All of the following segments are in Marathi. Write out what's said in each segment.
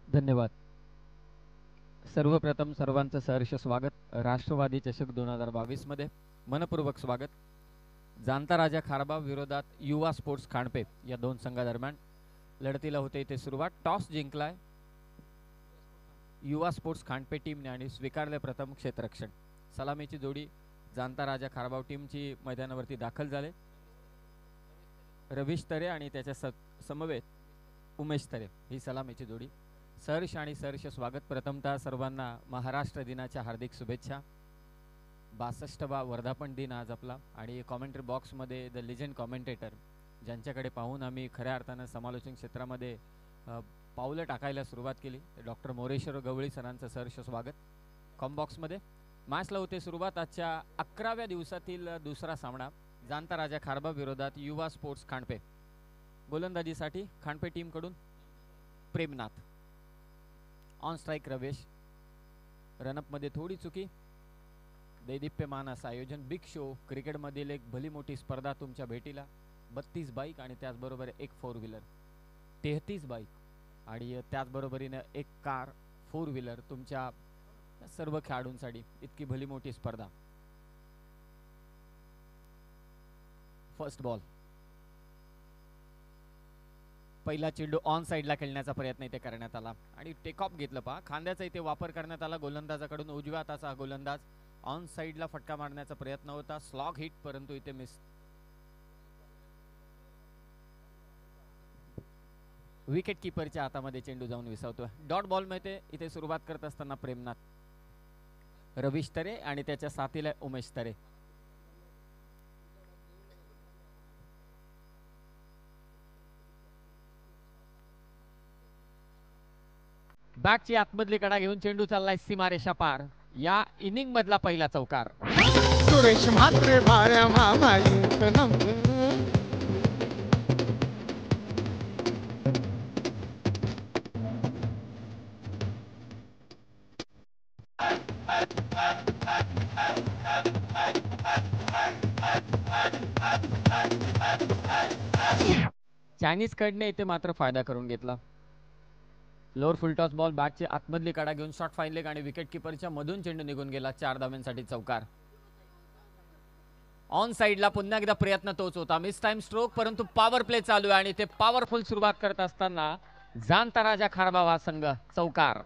धन्यवाद. सर्वप्रथम सर्वांचं सहर्ष स्वागत राष्ट्रवादी चषक 2022 मध्ये मनपूर्वक स्वागत. जाणता राजा खारबा विरोधात युवा स्पोर्ट्स खांडपे या दोन संघादरम्यान लढतीला होते इथे सुरुवात. टॉस जिंकलाय युवा स्पोर्ट्स खांडपे टीमने आणि स्वीकारले प्रथम क्षेत्ररक्षण. सलामीची जोडी जाणता राजा खारबाव टीमची मैदानावरती दाखल झाले. रवीश तरे आणि त्याच्या समवेत उमेश तरे ही सलामीची जोडी. सहर्ष आणि सहर्ष स्वागत. प्रथमतः सर्वांना महाराष्ट्र दिनाच्या हार्दिक शुभेच्छा. 62वा वर्धापन दिन आज आपला. आणि कॉमेंट्री बॉक्समध्ये द लिजेंड कॉमेंटेटर ज्यांच्याकडे पाहून आम्ही खऱ्या अर्थानं समालोचन क्षेत्रामध्ये पावलं टाकायला सुरुवात केली डॉक्टर मोरेश्वर गवळी सरांचं सहर्ष स्वागत. कॉमबॉक्समध्ये मॅचला होते सुरुवात. आजच्या 11व्या दिवसातील दुसरा सामना जाणता राजा खारबा विरोधात युवा स्पोर्ट्स खांडपे. गोलंदाजीसाठी खांडपे टीमकडून प्रेमनाथ. On strike Ravesh. रनअपमध्ये थोडी चुकी. दैदिप्यमान असं आयोजन. बिग शो क्रिकेटमधील एक भली मोठी स्पर्धा तुमच्या भेटीला. 32 बाईक आणि त्याचबरोबर एक 4 व्हीलर. 33 बाईक आणि त्याचबरोबरीने एक कार 4 व्हीलर तुमच्या सर्व खेळाडूंसाठी. इतकी भली मोठी स्पर्धा. First ball. पहिला चेंडू ऑन साइडला खेळण्याचा प्रयत्न इथे करण्यात आला आणि टेक ऑफ घेतलं. पहा खांद्याचा इथे वापर करण्यात आला गोलंदाजाकडून. उजव्या हाताचा हा गोलंदाज ऑन साइडला फटका मारण्याचा प्रयत्न होता. स्लॉग हिट परंतु इथे मिस. विकेट कीपरच्या हातामध्ये चेंडू जाऊन विसावतोय. डॉट बॉल मध्ये इथे सुरुवात करत असताना प्रेमनाथ. रवीश तरे आणि त्याच्या साथीला उमेश तरे. बॅटची आतमधली कडा घेऊन चेंडू चाललाय सीमारेषा पार. या इनिंग मधला पहिला चौकार. सुरेश म्हात्रे भाऱ्या मामाई चायनीज कडने इथे मात्र फायदा करून घेतला. Lower full toss ball. बॅटची आतमधली कडा घेऊन शॉट फाईन लेग आणि विकेट किपरच्या मधून चेंडू निघून गेला. 4 धावांसाठी चौकार. ऑन साइडला पुन्हा एकदा प्रयत्न तोच होता. मिस टाइम स्ट्रोक परंतु पॉवर प्ले चालू आहे आणि ते पॉवरफुल सुरुवात करत असताना जाणता राजा खारबा हा संघ चौकार.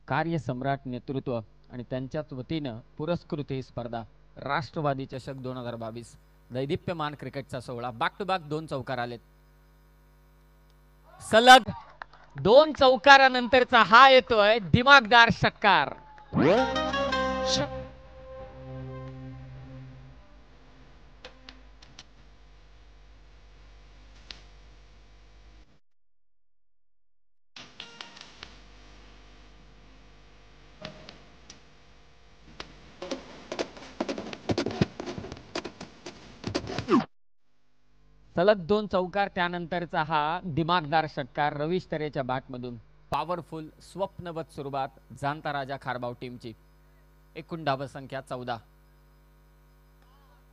कार्यसम्राट नेतृत्व आणि त्यांच्याच वतीनं पुरस्कृत ही स्पर्धा राष्ट्रवादी चषक 2022 दैदिप्यमान क्रिकेटचा सोहळा. बॅक टू बॅक 2 चौकार आलेत. सलग 2 चौकारानंतरचा हा येतोय दिमागदार षटकार. सलग 2 चौकार त्यानंतरचा हा दिमागदार षटकार रवीश तरेच्या बॅटमधून. पॉवरफुल स्वप्नवत सुरुवात जाणता राजा खारबाव टीमची. एकूण धावसंख्या 14.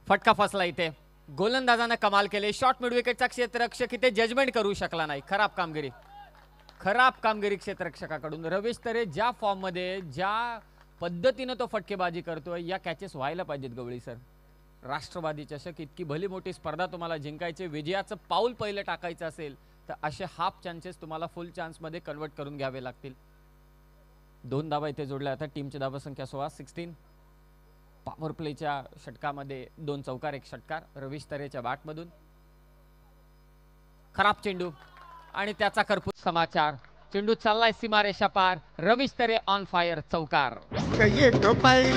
फटका फसला इथे. गोलंदाजाने कमाल केले. शॉट मिड विकेटचा क्षेत्ररक्षक इथे जजमेंट करू शकला नाही. खराब कामगिरी. खराब कामगिरी क्षेत्ररक्षकाकडून. रवीश तरे ज्या फॉर्म मध्ये ज्या पद्धतीने तो फटकेबाजी करतोय या कॅचेस व्हायला पाहिजेत गवळी सर. राष्ट्रवादी चषक इतकी भली मोठी स्पर्धा तुम्हाला जिंकायचे, विजयाचं पाऊल पहिले टाकायचं असेल तर असे हाफ चान्सेस तुम्हाला फुल चान्स मध्ये कन्वर्ट करून घ्यावे लागतील. 2 धावा इथे जोडल्या आता टीमची धावा संख्या 16. पॉवर प्लेच्या षटकामध्ये 2 चौकार 1 षटकार रवीश तरेच्या बॅटमधून. खराब चेंडू आणि त्याचा खरपूस समाचार. चेंडू चाललाय सीमारेषा पार. रवीश तरे ऑन फायर चौकार. कहिए तो पाई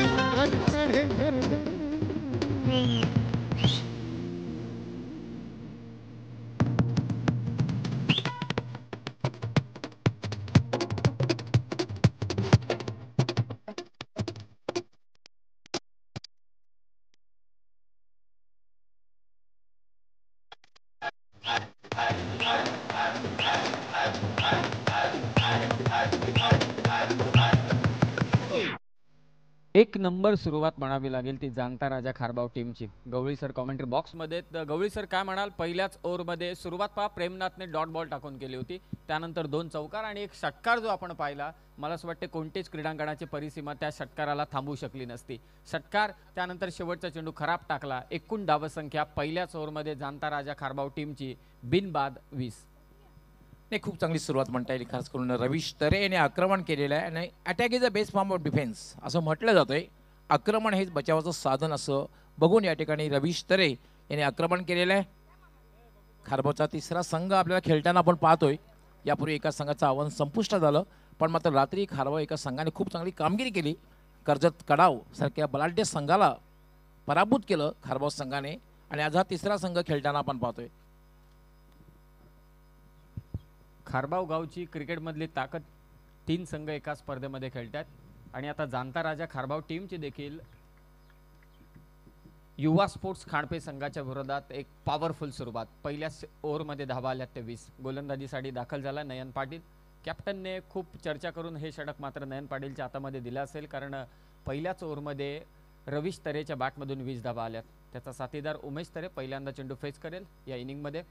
एक नंबर सुरुवात म्हणावी लागेल ती जाणता राजा खारबाव टीमची. गवळी सर कॉमेंट्री बॉक्समध्ये. गवळी सर काय म्हणाल, पहिल्याच ओव्हरमध्ये सुरुवात पहा प्रेमनाथने डॉट बॉल टाकून केली होती, त्यानंतर 2 चौकार आणि 1 षटकार जो आपण पाहिला, मला असं वाटते कोणतीच क्रीडांगणाची परिसीमा त्या षटकाराला थांबवू शकली नसती. षटकार त्यानंतर शेवटचा चेंडू खराब टाकला. एकूण धावसंख्या पहिल्याच ओव्हरमध्ये जाणता राजा खारबाव टीमची बिनबाद 20. नाही, खूप चांगली सुरुवात म्हणता येईल. खास करून रवीश तरे याने आक्रमण केलेलं आहे आणि attack is a best form of defence असं म्हटलं जातंय. आक्रमण हेच बचावाचं साधन असं बघून या ठिकाणी रवीश तरे याने आक्रमण केलेलं आहे. खारबावचा तिसरा संघ आपल्याला खेळताना आपण पाहतोय. यापूर्वी एका संघाचं आव्हान संपुष्टात आलं, पण मात्र रात्री खारबाव एका संघाने खूप चांगली कामगिरी केली. कर्जत कडाव सारख्या बलाढ्य संघाला पराभूत केलं खारबाव संघाने आणि आज हा तिसरा संघ खेळताना आपण पाहतोय. खारबाव गावची क्रिकेटमधली ताकद 3 संघ एका स्पर्धेमध्ये खेळतात आणि आता जाणता राजा खारबाव टीमची देखील युवा स्पोर्ट्स खांडपे संघाच्या विरोधात एक पॉवरफुल सुरुवात. पहिल्या ओव्हरमध्ये धावा आल्या 23. गोलंदाजीसाठी दाखल झाला नयन पाटील. कॅप्टनने खूप चर्चा करून हे षटक मात्र नयन पाटीलच्या हातामध्ये दिलं असेल, कारण पहिल्याच ओव्हरमध्ये रवीश तरेच्या बॅटमधून 20 धावा आल्यात. त्याचा साथीदार उमेश तरे पहिल्यांदा चेंडू फेस करेल या इनिंगमध्ये.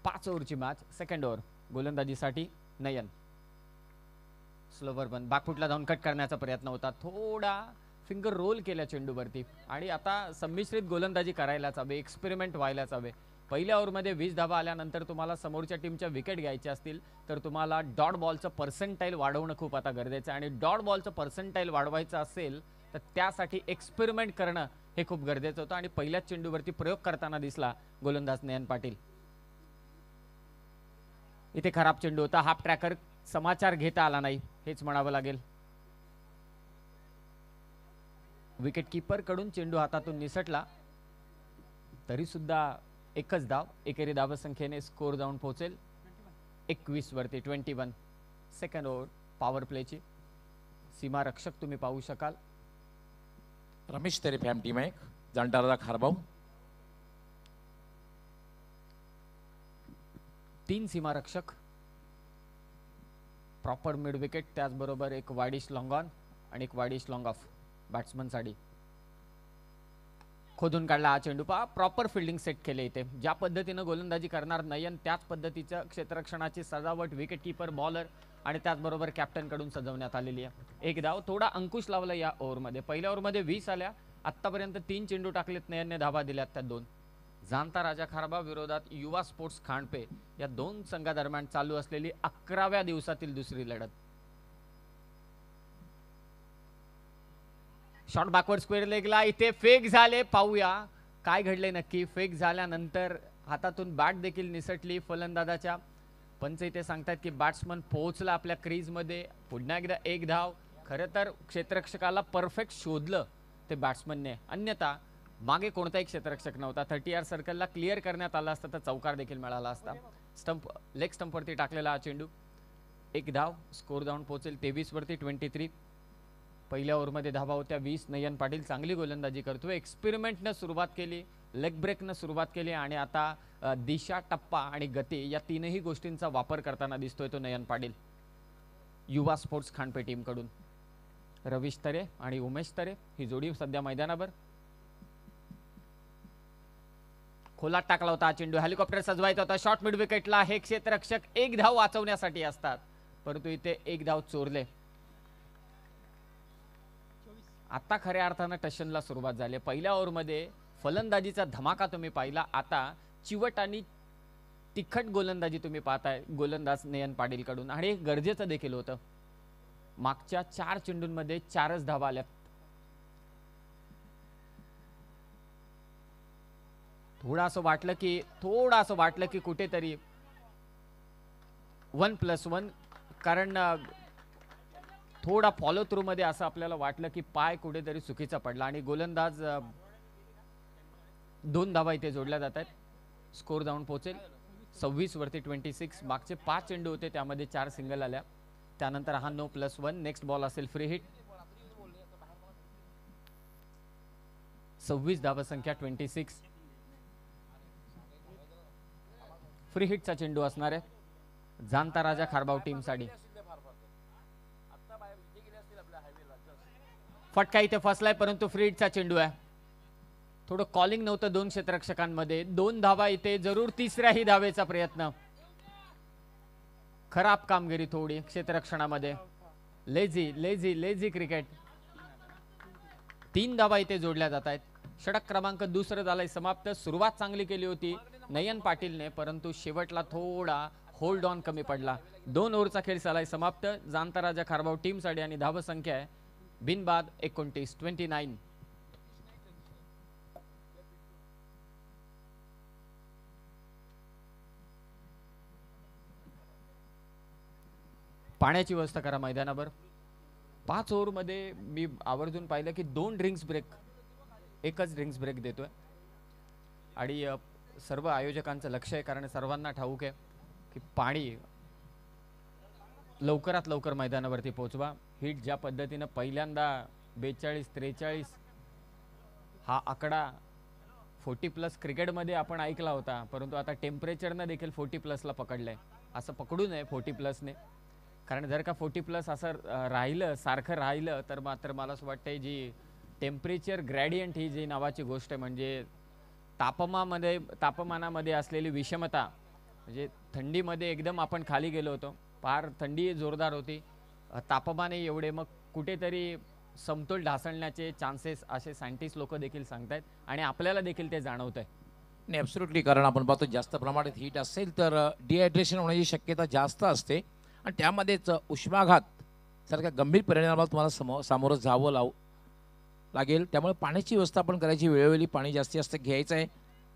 5 ओव्हरची मॅच. सेकंड ओव्हर गोलंदाजीसाठी नयन. स्लोवर बन बॅकफुटला जाऊन कट करण्याचा प्रयत्न होता, थोडा फिंगर रोल केल्या चेंडूवरती आणि आता संमिश्रित गोलंदाजी करायलाच हवे, एक्सपेरिमेंट व्हायलाच हवे. पहिल्या ओव्हरमध्ये 20 धावा आल्यानंतर तुम्हाला समोरच्या टीमच्या विकेट घ्यायच्या असतील तर तुम्हाला डॉट बॉलचं पर्सेंटाईल वाढवणं खूप आता गरजेचं आहे आणि डॉट बॉलचं पर्सेंटाईल वाढवायचं असेल तर त्यासाठी एक्सपेरिमेंट करणं हे खूप गरजेचं होतं आणि पहिल्याच चेंडूवरती प्रयोग करताना दिसला गोलंदाज नयन पाटील. इथे खराब चेंडू होता. हाफ ट्रॅकर समाचार घेता आला नाही हेच म्हणावं लागेल. विकेट कीपर कडून चेंडू हातातून निसटला तरी सुद्धा एकच धाव. एकेरी धावसंख्येने स्कोर जाऊन पोहोचेल 21 वरती. 21. सेकंड ओव्हर पॉवर प्लेची. सीमा रक्षक तुम्ही पाहू शकाल. रमेश तरे फॅम टीम आहे जाणता राजा खारबाव. 3 सीमा रक्षक, प्रॉपर मिड विकेट, त्याचबरोबर एक वाइडिश लॉंग ऑन आणि एक वाइडिश लॉंग ऑफ बॅट्समन साठी. खोदून काढला हा चेंडू. पहा प्रॉपर फिल्डिंग सेट केले इथे. ज्या पद्धतीने गोलंदाजी करणार नयन त्याच पद्धतीच्या क्षेत्ररक्षणाची सजावट विकेट कीपर, बॉलर आणि त्याचबरोबर कॅप्टन कडून सजवण्यात आलेली आहे. एक धाव, थोडा अंकुश लावला या ओव्हरमध्ये. पहिल्या ओव्हरमध्ये 20 आल्या. आतापर्यंत 3 चेंडू टाकलेत नयनने, धावा दिल्यात त्या 2. जाणता राजा खारबाव विरोधात युवा स्पोर्ट्स खांडपे या 2 संघादरम्यान चालू असलेली 11व्या दिवसातील दुसरी लढत. शॉट बॅकवर्ड स्क्वेअर लेगला. इथे फेक झाले. पाहूया काय घडले नक्की. फेक झाल्यानंतर हातातून बॅट देखील निसटली फलंदाजाच्या. पंच इथे सांगतात की बॅट्समन पोहोचला आपल्या क्रीज मध्ये. पुन्हा एकदा एक धाव. खरं तर क्षेत्ररक्षकाला परफेक्ट शोधलं ते बॅट्समनने, अन्यथा मागे कोणताही क्षेत्ररक्षक नव्हता. 30 सर्कलला क्लिअर करण्यात आला असता तर चौकार देखील मिळाला असता. स्टंप लेग स्टंपवरती टाकलेला हा चेंडू. एक धाव. स्कोर जाऊन पोहोचेल 23 वरती. 23. पहिल्या ओव्हरमध्ये धावा होत्या 20. नयन पाटील चांगली गोलंदाजी करतोय. एक्सपेरिमेंटनं सुरुवात केली, लेग ब्रेकनं सुरुवात केली आणि आता दिशा, टप्पा आणि गती या 3ही गोष्टींचा वापर करताना दिसतोय तो नयन पाटील युवा स्पोर्ट्स खांडपे टीम कडून. रवीश तरे आणि उमेश तरे ही जोडी सध्या मैदानावर. खोलात टाकला होता चेंडू, हेलिकॉप्टर सजवायचा होता, शॉर्ट मिड विकेटला. हे क्षेत्ररक्षक एक धाव वाचवण्यासाठी असतात, परंतु इथे एक धाव चोरले. आता खऱ्या अर्थानं टशनला सुरुवात झाली. पहिल्या ओव्हरमध्ये फलंदाजीचा धमाका तुम्ही पाहिला. आता चिवट आणि तिखट गोलंदाजी तुम्ही पाहताय गोलंदाज नयन पाटील कडून, आणि हे गरजेचं देखील होतं. मागच्या 4 चेंडूंमध्ये 4च धावा आल्या. थोडं असं वाटलं की कुठेतरी 1+1, कारण थोडा फॉलो थ्रू मध्ये असं आपल्याला वाटलं की पाय कुठेतरी चुकीचा पडला, आणि गोलंदाज 2 धावा इथे जोडल्या जात आहेत. स्कोर जाऊन पोहोचेल 26 वरती 26. मागचे 5 चेंडू होते, त्यामध्ये 4 सिंगल आल्या. त्यानंतर हा 9+1. नेक्स्ट बॉल असेल फ्री हिट. 26 धावा संख्या 26. फ्री हिटचा चेंडू असणार आहे जाणता राजा खारबाव टीमसाठी. फटका इथे फसलाय, परंतु फ्री हिटचा चेंडू आहे. थोडं कॉलिंग नव्हतं 2 क्षेत्ररक्षकांमध्ये. 2 धावा इथे जरूर, तिसऱ्याही धावेचा प्रयत्न. खराब कामगिरी थोडी क्षेत्ररक्षणामध्ये. Lazy cricket. 3 धावा इथे जोडल्या जात आहेत. षटक क्रमांक 2 झालाय समाप्त. सुरुवात चांगली केली होती नयन पाटीलने, परंतु शेवटला थोडा होल्ड ऑन कमी पडला. 2 ओव्हरचा खेळ झालाय समाप्त जाणता राजा खारबाव टीमसाठी, आणि धाव संख्या आहे बिनबाद 29. पाण्याची व्यवस्था करा मैदानावर. 5 ओव्हरमध्ये मी आवर्जून पाहिलं की 2 ड्रिंक्स ब्रेक, एकच ड्रिंक्स ब्रेक देतोय, आणि सर्व आयोजकांचं लक्ष आहे, कारण सर्वांना ठाऊक आहे की पाणी लवकरात लवकर मैदानावरती पोहोचवा. हिट ज्या पद्धतीनं पहिल्यांदा 42-43 हा आकडा 40+ क्रिकेटमध्ये आपण ऐकला होता, परंतु आता टेम्परेचरनं देखील 40+ला पकडलंय. असं पकडू नये 40+ने, कारण जर का 40+ असं राहिलं, सारखं राहिलं, तर मात्र मला असं वाटतंय जी टेम्परेचर ग्रॅडियंट ही जी नावाची गोष्ट आहे, म्हणजे तापमानामध्ये असलेली विषमता, म्हणजे थंडीमध्ये एकदम आपण खाली गेलो होतो, फार थंडी जोरदार होती, तापमानही एवढे, मग कुठेतरी समतोल ढासळण्याचे चान्सेस असे सायंटिस्ट लोक देखील सांगतायत, आणि आपल्याला देखील ते जाणवत आहे. नाही, ॲब्सोल्युटली, कारण आपण पाहतो जास्त प्रमाणात हीट असेल तर डिहायड्रेशन होण्याची शक्यता जास्त असते, आणि त्यामध्येच उष्माघात सारख्या गंभीर परिणामाला तुम्हाला सामोरं जावं लागेल. त्यामुळे पाण्याची व्यवस्थापन करायची, वेळोवेळी पाणी जास्त घ्यायचं आहे.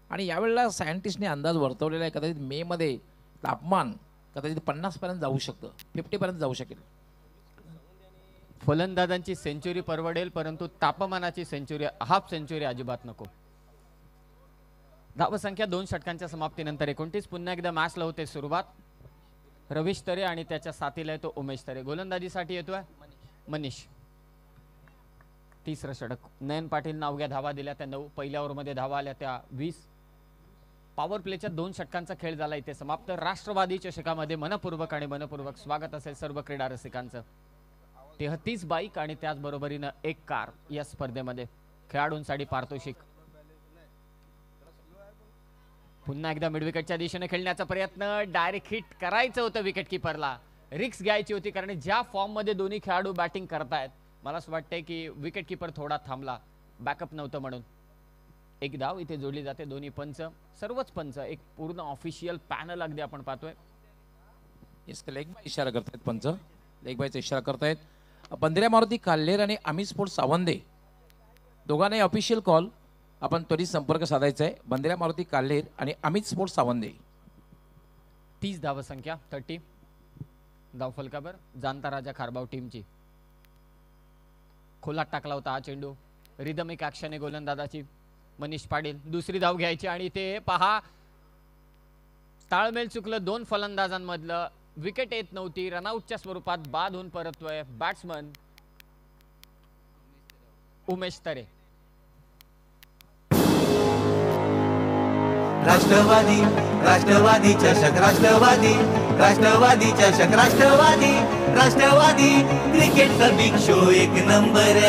आणि यावेळेला सायंटिस्टने अंदाज वर्तवलेला आहे, कदाचित मेमध्ये तापमान कदाचित 50पर्यंत जाऊ शकतं, 50पर्यंत जाऊ शकेल. फलंदाजांची सेंचुरी परवडेल, परंतु तापमानाची सेंचुरी, हाफ सेंचुरी अजिबात नको. धावसंख्या 2 षटकांच्या समाप्तीनंतर 29. पुन्हा एकदा मॅचला होते सुरुवात. रवीश तरे आणि त्याच्या साथीला आहे तो उमेश तरे. गोलंदाजीसाठी येतोय मनीष. 3रं षटक. नयन पाटील अवघ्या धावा दिल्या त्या 9. पहिल्या ओव्हरमध्ये धावा आल्या त्या 20. पॉवर प्लेच्या 2 षटकांचा खेळ झाला इथे समाप्त. राष्ट्रवादी चषकामध्ये मनपूर्वक स्वागत असेल सर्व क्रीडा रसिकांचं. 33 बाईक आणि त्याचबरोबरीनं 1 कार या स्पर्धेमध्ये. खेळाडूंसाठी पारितोषिक. पुन्हा एकदा मिड विकेटच्या दिशेने खेळण्याचा प्रयत्न. डायरेक्ट हिट करायचं होतं विकेट किपरला, रिक्स घ्यायची होती, कारण ज्या फॉर्म मध्ये दोन्ही खेळाडू बॅटिंग करतायत, मला असं वाटतंय की विकेट किपर थोडा थांबला, बॅकअप नव्हतं म्हणून. 1 धाव इथे जोडली जाते. दोन्ही पंच, सर्वच पंच, एक पूर्ण ऑफिशियल पॅनल अगदी आपण पाहतोय. लेग बाय इशारा करतायत पंच, लेग बायचा इशारा करतायत. बंद्र्या मारुती काल्हेर आणि अमित स्पोर्ट सावंदे दोघांनाही ऑफिशियल कॉल. आपण त्वरित संपर्क साधायचा आहे. बंद्र्या मारुती काल्हेर आणि अमित स्पोर्ट सावंदे. 30 धाव संख्या 30 धाव फलकावर जाणता राजा खारबाव टीमची. खोलात टाकला होता हा चेंडू. रिदमिक ऍक्शन आहे गोलंदाजाची. मनीष पाटील दुसरी धाव घ्यायची, आणि ते पहा ताळमेळ चुकलं 2 फलंदाजांमधलं. विकेट येत नव्हती, रनआउटच्या स्वरूपात बाद होऊन परततोय बॅट्समन उमेश तरे. राष्ट्रवादी राष्ट्रवादी चषक राष्ट्रवादी राष्ट्रवादी चषक राष्ट्रवादी राष्ट्रवादी क्रिकेटचा बिग शो 1 नंबर.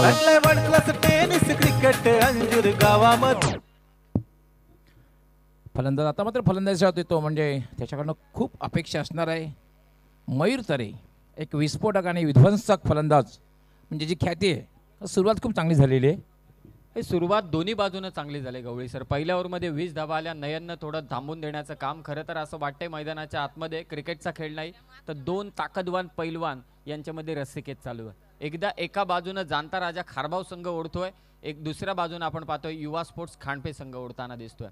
आणलंय world class tennis cricket Anjur गावामध्ये. फलंदाज आता मात्र फलंदाजात येतो, म्हणजे त्याच्याकडनं खूप अपेक्षा असणार आहे. मयूर तरे एक विस्फोटक आणि विध्वंसक फलंदाज, म्हणजे जी ख्याती आहे सुरुवात खूप चांगली झालेली आहे. हे सुरुवात दोन्ही बाजूनं चांगली झाली गवळी सर. पहिल्या ओव्हरमध्ये 20 धावा आल्या. नयननं थोडं थांबून देण्याचं काम. खरं तर असं वाटतंय मैदानाच्या आतमध्ये क्रिकेटचा खेळ नाही तर दोन ताकदवान पैलवान यांच्यामध्ये रस्सीखेच चालू आहे. एकदा एका बाजूनं जाणता राजा खारबाव संघ ओढतोय, एक दुसऱ्या बाजूनं आपण पाहतोय युवा स्पोर्ट्स खांडपे संघ ओढताना दिसतोय.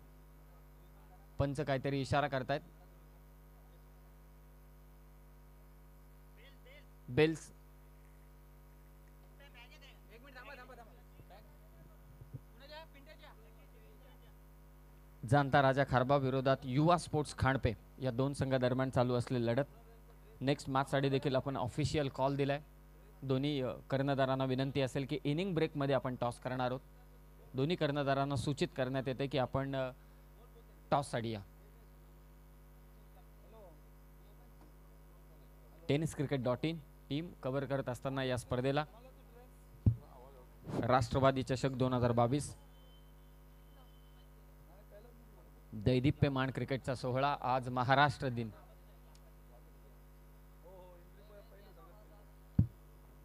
पंच काहीतरी इशारा करतायत. बेल्स जाणता राजा खारबा विरोधात युवा स्पोर्ट्स खांडपे या दोन संघादरम्यान चालू असलेली लढत. नेक्स्ट मॅचसाठी देखील आपण ऑफिशियल कॉल दिलाय. दोन्ही कर्णधारांना विनंती असेल की इनिंग ब्रेकमध्ये आपण टॉस करणार आहोत. दोन्ही कर्णधारांना सूचित करण्यात येते की आपण टॉससाठी या. tenniscricket.in टीम कव्हर करत असताना या स्पर्धेला राष्ट्रवादी चषक 2022 दैदिप्यमान क्रिकेटचा सोहळा. आज महाराष्ट्र दिन,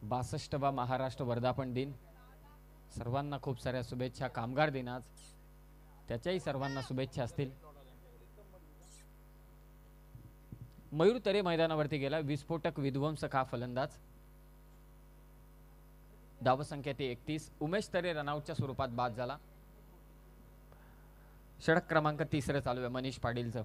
62वा महाराष्ट्र वर्धापन दिन. सर्वांना खूप साऱ्या शुभेच्छा. कामगार दिन आज, त्याच्याही सर्वांना शुभेच्छा असतील. मयूर तरे मैदानावरती गेला. विस्फोटक विध्वंसक हा फलंदाज. धावसंख्या ती 31. उमेश तरे रनआउटच्या स्वरूपात बाद झाला. षटक क्रमांक 3 चालू आहे मनीष पाटीलचं.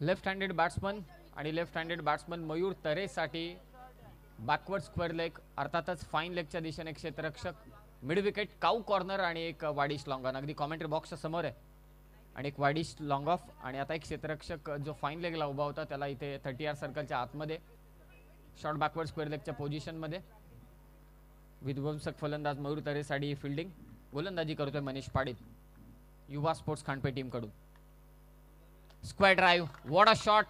लेफ्ट हँडेड बॅट्समन आणि लेफ्ट हँडेड बॅट्समन मयूर तरेसाठी बॅकवर्ड स्क्वेअर लेग, अर्थातच फाईन लेगच्या दिशेने क्षेत्ररक्षक, मिड विकेट, काऊ कॉर्नर आणि एक वाडिश लॉंग ऑन. अगदी कॉमेंट्री बॉक्सच्या समोर आहे. आणि एक वाडिश लॉंग ऑफ आणि आता एक क्षेत्ररक्षक जो फाईन लेगला उभा होता त्याला इथे 30 सर्कलच्या आतमध्ये शॉर्ट बॅकवर्ड स्क्वेअर लेगच्या पोझिशनमध्ये. विध्वंसक फलंदाज मयूर तरेसाठी फिल्डिंग. गोलंदाजी करतोय मनीष पाटील युवा स्पोर्ट्स खांडपे टीम कडून. Square drive, what a shot,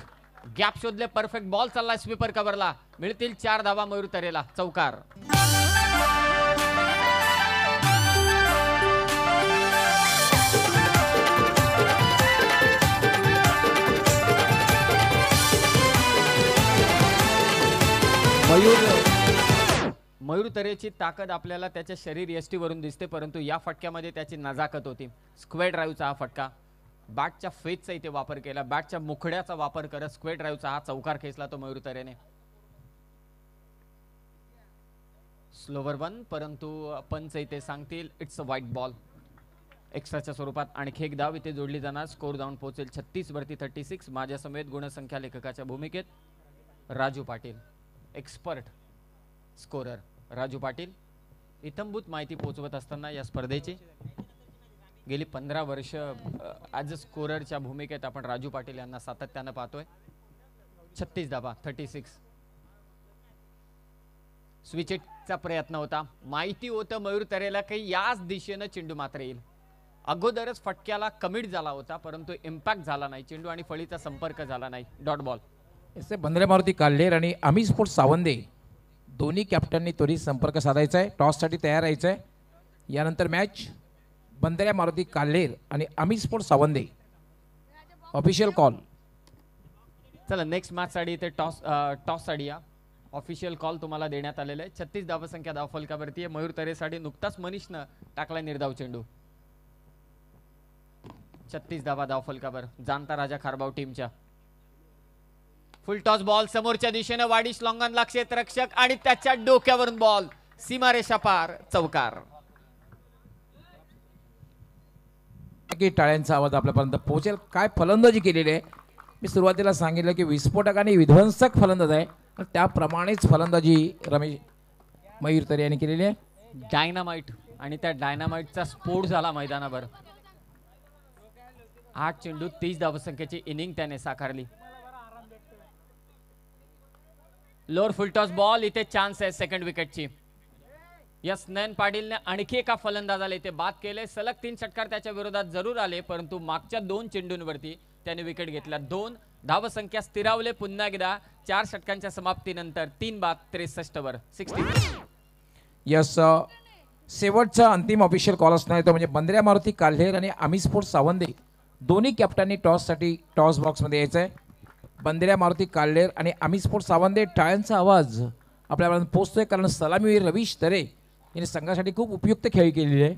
gap शोधले, परफेक्ट बॉल चाललाय स्वीपर कव्हरला. मिळतील 4 धावा मयूर तरेला. चौकार. मयूर तरेची ताकद आपल्याला त्याच्या शरीर यष्टीवरून दिसते, परंतु या फटक्यामध्ये त्याची नजाकत होती. स्क्वेअर ड्राईव्हचा हा फटका. बॅटच्या फेजचा इथे वापर केला, बॅटच्या मुखड्याचा वापर करत स्क्वेअर ड्राईव्हचा हा चौकार खेचला तो मयूर तरेने. स्लोवर 1, परंतु पंच इथे सांगतील इट्स अ व्हाईट बॉल. एक्स्ट्राच्या स्वरूपात आणखी एक धाव इथे जोडली जाणार. स्कोर जाऊन पोहोचेल 36 वरती 36. माझ्या समेत गुणसंख्या लेखकाच्या भूमिकेत राजू पाटील, एक्सपर्ट स्कोरर राजू पाटील. इत्थंभूत माहिती पोहोचवत असताना या स्पर्धेची गेली 15 वर्ष ॲज अ स्कोररच्या भूमिकेत आपण राजू पाटील यांना सातत्यानं पाहतोय. 36 धावा 36. स्विचेटचा प्रयत्न होता. माहिती होतं मयूर तरेला काही याच दिशेनं चेंडू मात्र येईल. अगोदरच फटक्याला कमिट झाला होता, परंतु इम्पॅक्ट झाला नाही. चेंडू आणि फळीचा संपर्क झाला नाही. Dot ball. इथे बंदरे मारुती काल्हेर आणि आम्ही स्पोर्ट्स सावंदे दोन्ही कॅप्टननी त्वरित संपर्क साधायचा आहे. टॉससाठी तयार राहायचं आहे. यानंतर मॅच बंदऱ्या मारुती काल्हेर आणि आम्ही स्पोर्ट्स सावंदे. Official call. चला नेक्स्ट मॅच साठी इथे टॉससाठी या. ऑफिशियल कॉल तुम्हाला देण्यात आलेला आहे. 36 धावसंख्या धावफलकावरती आहे. मयूर तरेसाठी नुकताच मनीषनं टाकला निर्धाव चेंडू. 36 धावा धावफलकावर जाणता राजा खारबाव टीमच्या. फुल टॉस बॉल समोरच्या दिशेने वाडिश लॉंगनला क्षेत्ररक्षक आणि त्याच्या डोक्यावरून बॉल सीमारेषा पार. चौकार. टाळ्यांचा आवाज आपल्यापर्यंत पोहोचेल. काय फलंदाजी केलेली आहे. मी सुरुवातीला सांगितलं की विस्फोटक आणि विध्वंसक फलंदाज आहे, त्याप्रमाणेच फलंदाजी मयूर तरे यांनी केलेली आहे. डायनामाइट आणि त्या डायनामाइटचा स्फोट झाला मैदानावर. 8 चेंडू 30 धावसंख्येची इनिंग त्याने साकारली. लोअर फुलटॉस बॉल, इथे चान्स आहे सेकंड विकेटची. यस, नयन पाटीलने आणखी एका फलंदाजाला इथे बाद केले. सलग 3 षटकार त्याच्या विरोधात जरूर आले, परंतु मागच्या 2 चेंडूंवरती त्याने विकेट घेतल्या. 2 धावसंख्या स्थिरावले पुन्हा एकदा 4 षटकांच्या समाप्तीनंतर. 3 बाद 63 वर 60. यस, शेवटचा अंतिम ऑफिशियल कॉल असणार आहे तो म्हणजे बंद्र्या मारुती काल्हेर आणि आम्ही स्पोर्ट्स सावंदे दोन्ही कॅप्टननी टॉससाठी टॉस बॉक्समध्ये यायचं आहे. बंद्र्या मारुती काल्हेर आणि आम्ही स्पोर्ट्स सावंदे टाळ्यांचा आवाज आपल्यापर्यंत पोहोचतोय, कारण सलामीवीर रवीश तरे यांनी संघासाठी खूप उपयुक्त खेळी केलेली आहे.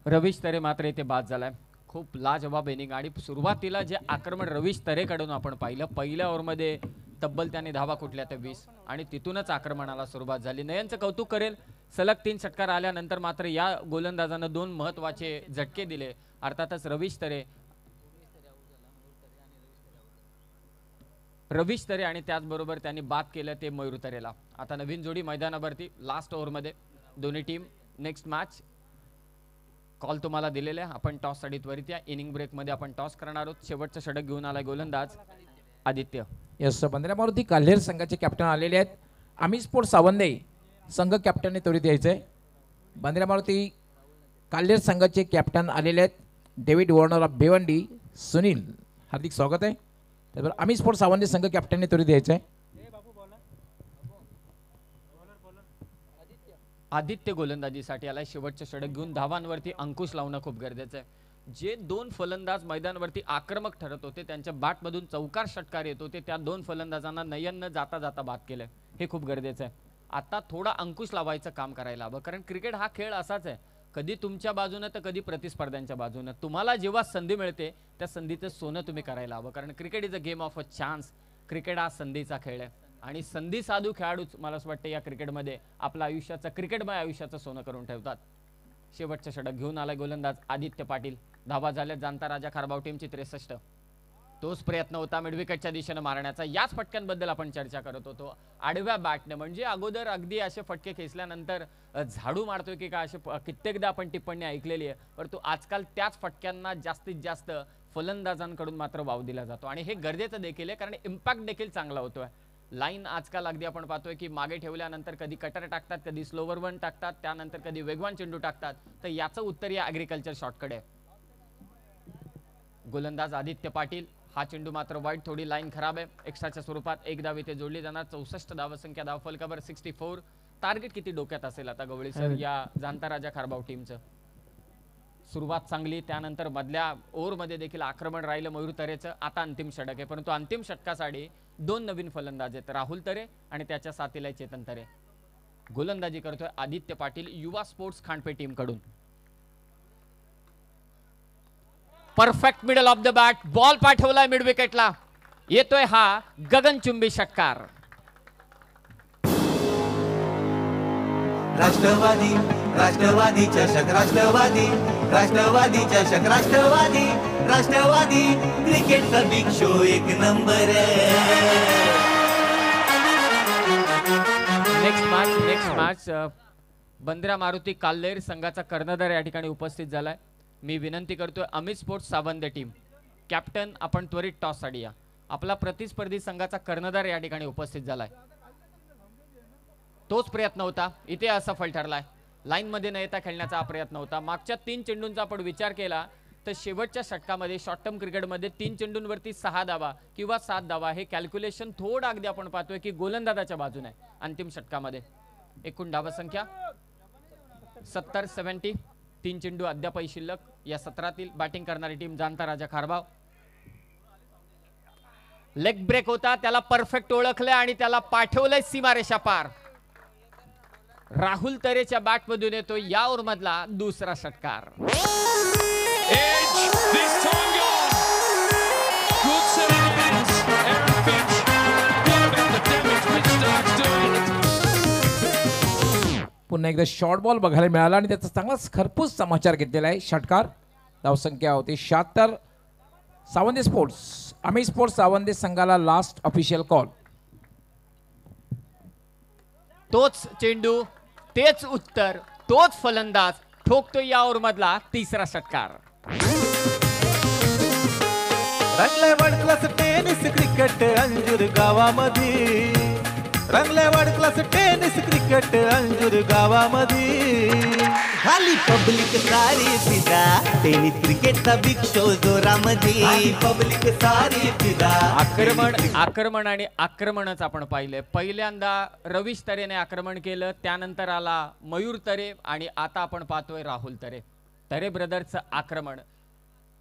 रवीश तरे मात्र इथे बाद झालाय. खूप लाजवाब इनिंग आणि सुरुवातीला जे आक्रमण रवीश तरेकडून आपण पाहिलं, पहिल्या ओव्हरमध्ये तब्बल त्याने धावा कुठल्या तर 20 आणि तिथूनच आक्रमणाला सुरुवात झाली. नयनचं कौतुक करेल, सलग 3 षटकार आल्यानंतर मात्र या गोलंदाजानं 2 महत्वाचे झटके दिले. अर्थातच रवीश तरे आणि त्याचबरोबर त्यांनी बाद केलं ते मयूर तरेला. आता नवीन जोडी मैदानावरती लास्ट ओव्हरमध्ये दोन्ही टीम. नेक्स्ट मॅच कॉल तुम्हाला दिलेला आहे. आपण टॉस साठी त्वरित या. इनिंग ब्रेकमध्ये आपण टॉस करणार आहोत. शेवटचं षटक घेऊन आलाय गोलंदाज आदित्य. यस, बंद्र्या मारुती काल्हेर संघाचे कॅप्टन आलेले आहेत. आम्ही स्पोर्ट्स सावंदे संघ कॅप्टनने त्वरित यायचंय. बंद्र्या मारुती काल्हेर संघाचे कॅप्टन आलेले आहेत David Warner of Bhiwandi. Sunil, Hardik स्वागत आहे. त्याबरोबर आम्ही स्पोर्ट्स सावंदे संघ कॅप्टनने त्वरित यायचंय. आदित्य गोलंदाजीसाठी आलाय. शेवटचं षटक घेऊन धावांवरती अंकुश लावणं खूप गरजेचं आहे. जे 2 फलंदाज मैदानावरती आक्रमक ठरत होते, त्यांच्या बॅटमधून चौकार षटकार येत होते, त्या 2 फलंदाजांना नयननं जाता जाता बाद केलंय. हे खूप गरजेचं आहे. आता थोडा अंकुश लावायचं काम करायला हवं, कारण क्रिकेट हा खेळ असाच आहे, कधी तुमच्या बाजूने तर कधी प्रतिस्पर्ध्यांच्या बाजूने. तुम्हाला जेव्हा संधी मिळते त्या संधीचं सोनं तुम्ही करायला हवं, कारण cricket is a game of a chance. Cricket हा संधीचा खेळ आहे आणि संधी साधू खेळाडूच मला असं वाटतं या क्रिकेटमध्ये आपलं आयुष्याचं क्रिकेटमय आयुष्याचं सोनं करून ठेवतात. शेवटचं षटक घेऊन आलाय गोलंदाज आदित्य पाटील. धावा झाल्या जाणता राजा खारबाव टीमची 63. तोच प्रयत्न होता मिडविकेटच्या दिशेने मारण्याचा. याच फटक्यांबद्दल आपण चर्चा करत होतो. आडव्या बॅटने, म्हणजे अगोदर अगदी असे फटके खेचल्यानंतर झाडू मारतोय की काय, असे कित्येकदा आपण टिप्पणी ऐकलेली आहे, परंतु आजकाल त्याच फटक्यांना जास्तीत जास्त फलंदाजांकडून मात्र वाव दिला जातो आणि हे गरजेचं देखील आहे, कारण इम्पॅक्ट देखील चांगला होतोय. लाईन आजकाल अगदी आपण पाहतोय की मागे ठेवल्यानंतर कधी कटर टाकतात, कधी स्लोवर वन टाकतात, त्यानंतर कधी वेगवान चेंडू टाकतात. तर याचं उत्तर या ऍग्रिकल्चर शॉर्टकडे आहे. गोलंदाज आदित्य पाटील. हा चेंडू मात्र वाईट, थोडी लाईन खराब आहे. एक्स्ट्राच्या स्वरूपात 1 धाव इथे जोडली जाणार. 64 धावसंख्या, धावफलकावर 64. टार्गेट किती डोक्यात असेल आता गवळी सर या जाणता राजा खारबाव टीमचं? सुरुवात चांगली, त्यानंतर मधल्या ओव्हरमध्ये देखील आक्रमण राहिलं मयूर तरेचं. आता अंतिम षटक आहे, परंतु अंतिम षटकासाठी 2 नवीन फलंदाज आहेत, राहुल तरे आणि त्याच्या साथीला चेतन तरे. गोलंदाजी करतोय आदित्य पाटील युवा स्पोर्ट्स खांडपे टीम कडून. Perfect middle of the bat, ball पाठवलाय मिड विकेटला. येतोय हा गगनचुंबी षटकार. राष्ट्रवादी राष्ट्रवादी चषक, राष्ट्रवादी राष्ट्रवादी चषक, राष्ट्रवादी राष्ट्रवादी क्रिकेटचा big show 1 number. Next match Bandra Maruti Kalher संघाचा कर्णधार या ठिकाणी उपस्थित झालाय. मी विनंती करतोय अमित स्पोर्ट्स सावंदे टीम कॅप्टन, आपण त्वरित टॉस साठी या. आपला प्रतिस्पर्धी संघाचा कर्णधार या ठिकाणी उपस्थित झालाय. तोच प्रयत्न होता, इथे असफल ठरलाय. लाईन मध्ये न येता खेळण्याचा हा प्रयत्न होता. मागच्या 3 चेंडूंचा आपण विचार केला तर शेवटच्या षटकामध्ये शॉर्ट टर्म क्रिकेटमध्ये 3 चेंडूंवरती 6 धावा किंवा 7 धावा हे कॅल्क्युलेशन थोडं अगदी आपण पाहतोय की गोलंदाजाच्या बाजूने आहे. अंतिम षटकामध्ये एकूण धावसंख्या 70-70. 3 चेंडू अद्यापही शिल्लक. या सत्रातील बॅटिंग करणारी टीम जाणता राजा खारबाव. लेग ब्रेक होता, त्याला परफेक्ट ओळखलंय आणि त्याला पाठवलंय सीमारेषा पार. राहुल तरेच्या बॅटमधून येतो या ओव्हर मधला दुसरा षटकार. पुन्हा एकदा शॉर्ट बॉल बघायला मिळाला आणि त्याचा चांगलाच खरपूस समाचार घेतलेला आहे. षटकार. धावसंख्या होती 76. सावंदे स्पोर्ट्स आम्ही स्पोर्ट्स सावंदे संघाला लास्ट ऑफिशियल कॉल. तोच चेंडू, तेच उत्तर, तोच फलंदाज ठोकतो या ओव्हर मधला तिसरा षटकार. रंगले world class tennis cricket Anjur गावामध्ये रंगले world class tennis cricket Anjur गावामध्ये खाली पब्लिक सारी फिदा टेनिस क्रिकेटचा बिग शो जोरामध्ये पब्लिक सारी फिदा आक्रमण आणि आक्रमणच आपण पाहिले. पहिल्यांदा रवीश तरेने आक्रमण केलं, त्यानंतर आला मयूर तरे आणि आता आपण पाहतोय राहुल तरे. तरे ब्रदर्सचं आक्रमण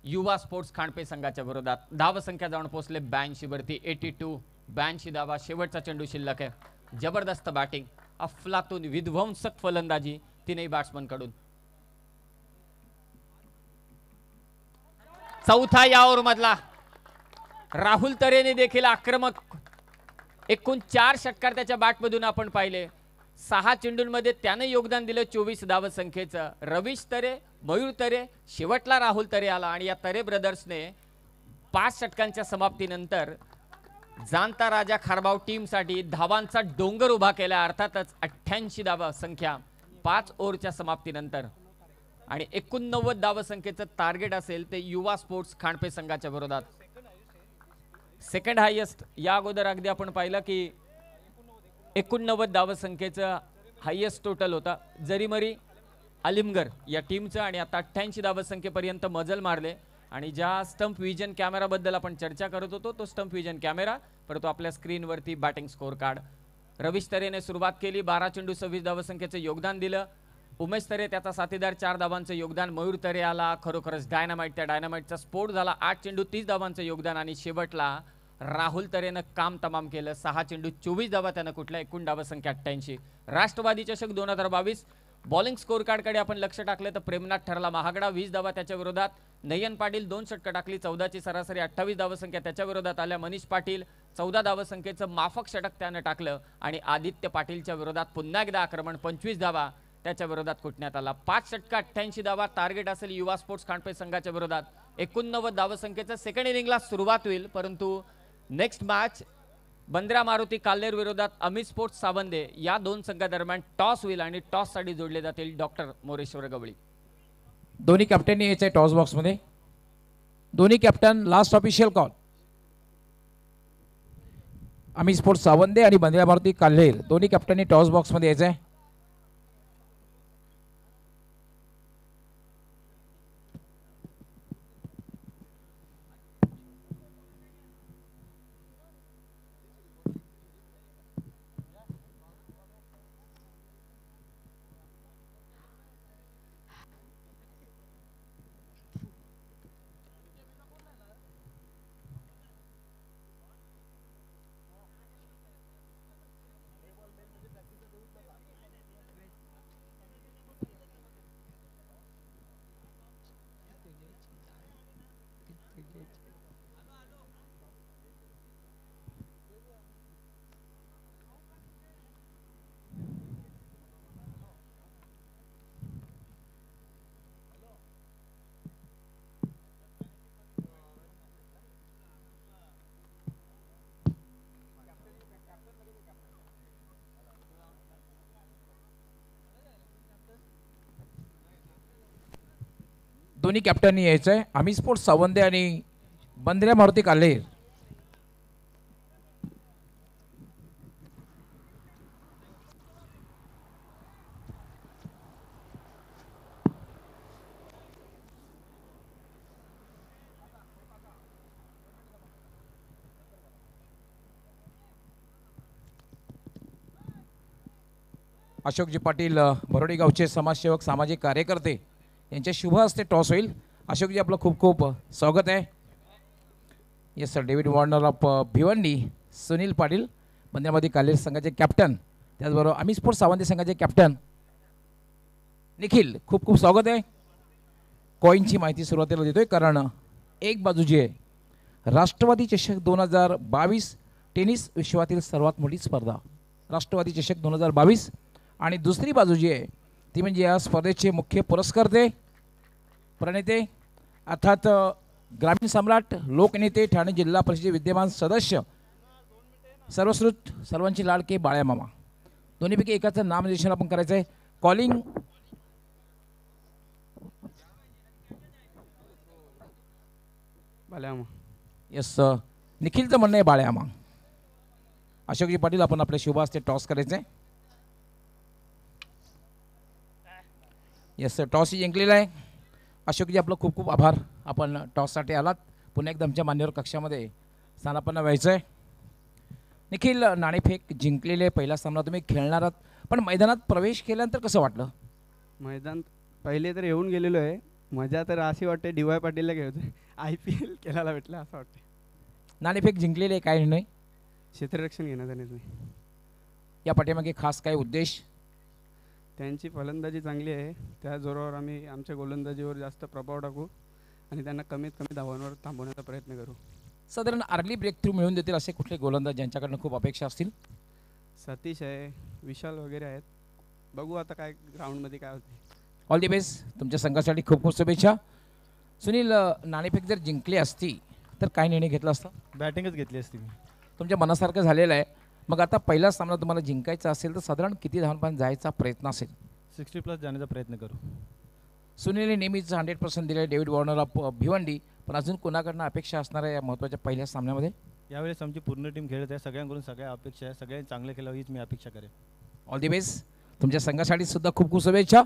युवा स्पोर्ट्स खांडपे संघाच्या विरोधात. धावसंख्या जाऊन पोहोचले 82 वरती. 82 82 धावा. शेवटचा चेंडू शिल्लक आहे. जबरदस्त बॅटिंग, अफलातून विध्वंसक फलंदाजी तीनही बॅट्समन कडून. चौथा या ओव्हर मधला राहुल तरेने देखील आक्रमक एकूण 4 षटकार त्याच्या बॅटमधून आपण पाहिले. 6 चेंडूंमध्ये त्याने योगदान दिलं 24 धावसंख्येचं. रवीश तरे, मयूर तरे, शेवटला राहुल तरे आला आणि या तरे ब्रदर्सने 5 षटकांच्या समाप्तीनंतर जाणता राजा खारबाव टीमसाठी धावांचा डोंगर उभा केला. अर्थातच 88 धावसंख्या 5 ओव्हरच्या समाप्तीनंतर आणि 89 धावसंख्येचं टार्गेट असेल ते युवा स्पोर्ट्स खांडपे संघाच्या विरोधात. सेकंड हायेस्ट या अगोदर अगदी आपण पाहिलं की 89 धावसंख्येचं हायेस्ट टोटल होता जरीमरी अलिमगर या टीमचं आणि आता 88 धावसंख्येपर्यंत मजल मारले. आणि ज्या स्टंप विजन कॅमेरा बद्दल आपण चर्चा करत होतो तो स्टंप विजन कॅमेरा परंतु आपल्या स्क्रीनवरती बॅटिंग स्कोर कार्ड. रवीश तरेने सुरुवात केली, 12 चेंडू 26 धावसंख्येचं योगदान दिलं. उमेश तरे त्याचा साथीदार 4 धावांचं योगदान. मयूर तरे आला, खरोखरच डायनामाइट, त्या डायनामाइटचा स्फोट झाला. 8 चेंडू 30 धावांचं योगदान आणि शेवटला राहुल तरेनं काम तमाम केलं. 6 चेंडू 24 धावा त्यानं कुठला, एकूण धावसंख्या 88. राष्ट्रवादी चषक 2022 बॉलिंग स्कोर कार्डकडे आपण लक्ष टाकलं तर प्रेमनाथ ठरला महागडा, 20 धावा त्याच्या विरोधात. नयन पाटील 2 षटकं टाकली, 14ची सरासरी, 28 धावसंख्या त्याच्या विरोधात आल्या. मनीष पाटील 14 धावसंख्येचं माफक षटक त्यानं टाकलं आणि आदित्य पाटीलच्या विरोधात पुन्हा एकदा आक्रमण, 25 धावा त्याच्या विरोधात कुटण्यात आला. 5 षटका 88 धावा टार्गेट असेल युवा स्पोर्ट्स खांडपे संघाच्या विरोधात. 89 धावसंख्येचं सेकंड इनिंगला सुरुवात होईल परंतु नेक्स्ट मॅच बंद्रा मारुती काल्हेर विरोधात अमित स्पोर्ट्स सावंदे या 2 संघादरम्यान टॉस होईल आणि टॉस साठी जोडले जातील डॉक्टर मोरेश्वर गवळी. दोन्ही कॅप्टननी यायचंय टॉस बॉक्स मध्ये. दोन्ही captain last official call. Amit sports Savande आणि बंद्रा मारुती काल्हेर दोन्ही कॅप्टननी टॉस बॉक्स मध्ये यायचंय. दोन्ही कॅप्टननी यायचंय. अमित स्पोर्ट्स सावंदे आणि बंद्रा मारुती काल्हेर. अशोकजी पाटील बरोडी गावचे समाजसेवक सामाजिक कार्यकर्ते यांच्या शुभ हस्ते टॉस होईल. अशोकजी आपलं खूप खूप स्वागत आहे. Yes sir. David Warner of Bhiwandi, Sunil Patil बंद्रामारुती काल्हेर संघाचे कॅप्टन, त्याचबरोबर अमित स्पोर्ट्स सावंदे संघाचे कॅप्टन निखिल, खूप खूप स्वागत आहे. कॉईनची माहिती सुरुवातीला देतोय कारण एक बाजू जी आहे राष्ट्रवादी चषक 2022 टेनिस विश्वातील सर्वात मोठी स्पर्धा राष्ट्रवादी चषक 2022 आणि दुसरी बाजू जी आहे ती म्हणजे या स्पर्धेचे मुख्य पुरस्कर्ते, प्रणेते अर्थात ग्रामीण सम्राट, लोकनेते, ठाणे जिल्हा परिषदेचे विद्यमान सदस्य, सर्वश्रुत सर्वांची लाडके बाळ्यामामा. दोन्हीपैकी एकाचं नामनिर्देशन आपण करायचं आहे. कॉलिंग बाळ्यामामा. यस निखिलचं म्हणणं आहे बाळ्या मग अशोकजी पाटील आपण आपल्या शुभ हस्ते टॉस करायचे. यस टॉस जिंकलेला आहे. अशोकजी आपलं खूप खूप आभार. आपण टॉससाठी आलात. पुन्हा एकदा आमच्या मान्यवर कक्षामध्ये स्थानापन्न व्हायचं आहे. निखिल नाणेफेक जिंकलेले पहिला सामना तुम्ही खेळणार आहात पण मैदानात प्रवेश केल्यानंतर कसं वाटलं? मैदान पहिले तर येऊन गेलेलो आहे. मजा तर अशी वाटते DY पाटीलला खेळतोय. IPL खेळायला भेटलं असं वाटतं. नाणेफेक जिंकलेले काय निर्णय? क्षेत्ररक्षण घेण्याचा निर्णय. या पाठीमागे खास काय उद्देश? त्यांची फलंदाजी चांगली आहे. त्या जोरावर आम्ही आमच्या गोलंदाजीवर जास्त प्रभाव टाकू आणि त्यांना कमीत कमी धावांवर थांबवण्याचा प्रयत्न करू. साधारण अर्ली ब्रेक थ्रू मिळवून देतील असे कुठले गोलंदाज ज्यांच्याकडनं खूप अपेक्षा असतील? सतीश आहे, विशाल वगैरे आहेत. बघू आता काय ग्राउंडमध्ये काय होते. All the best. तुमच्या संघासाठी खूप खूप शुभेच्छा. सुनील नाणेफेक जर जिंकली असती तर काय निर्णय घेतला असता? बॅटिंगच घेतली असती मी. तुमच्या मनासारखं झालेलं आहे. मग आता पहिला सामना तुम्हाला जिंकायचा असेल तर साधारण किती धावांपर्यंत जायचा प्रयत्न असेल? 60+ जाण्याचा प्रयत्न करू. सुनीलने नेहमीच 100% दिले डेव्हिड वॉर्नरला भिवंडी पण अजून कोणाकडनं अपेक्षा असणार आहे या महत्त्वाच्या पहिल्या सामन्यामध्ये? यावेळेस आमची पूर्ण टीम खेळत आहे. सगळ्यांकडून सगळ्या अपेक्षा आहे. सगळ्यांनी चांगलं खेळावं हीच मी अपेक्षा करेन. All the best. तुमच्या संघासाठी सुद्धा खूप खूप शुभेच्छा.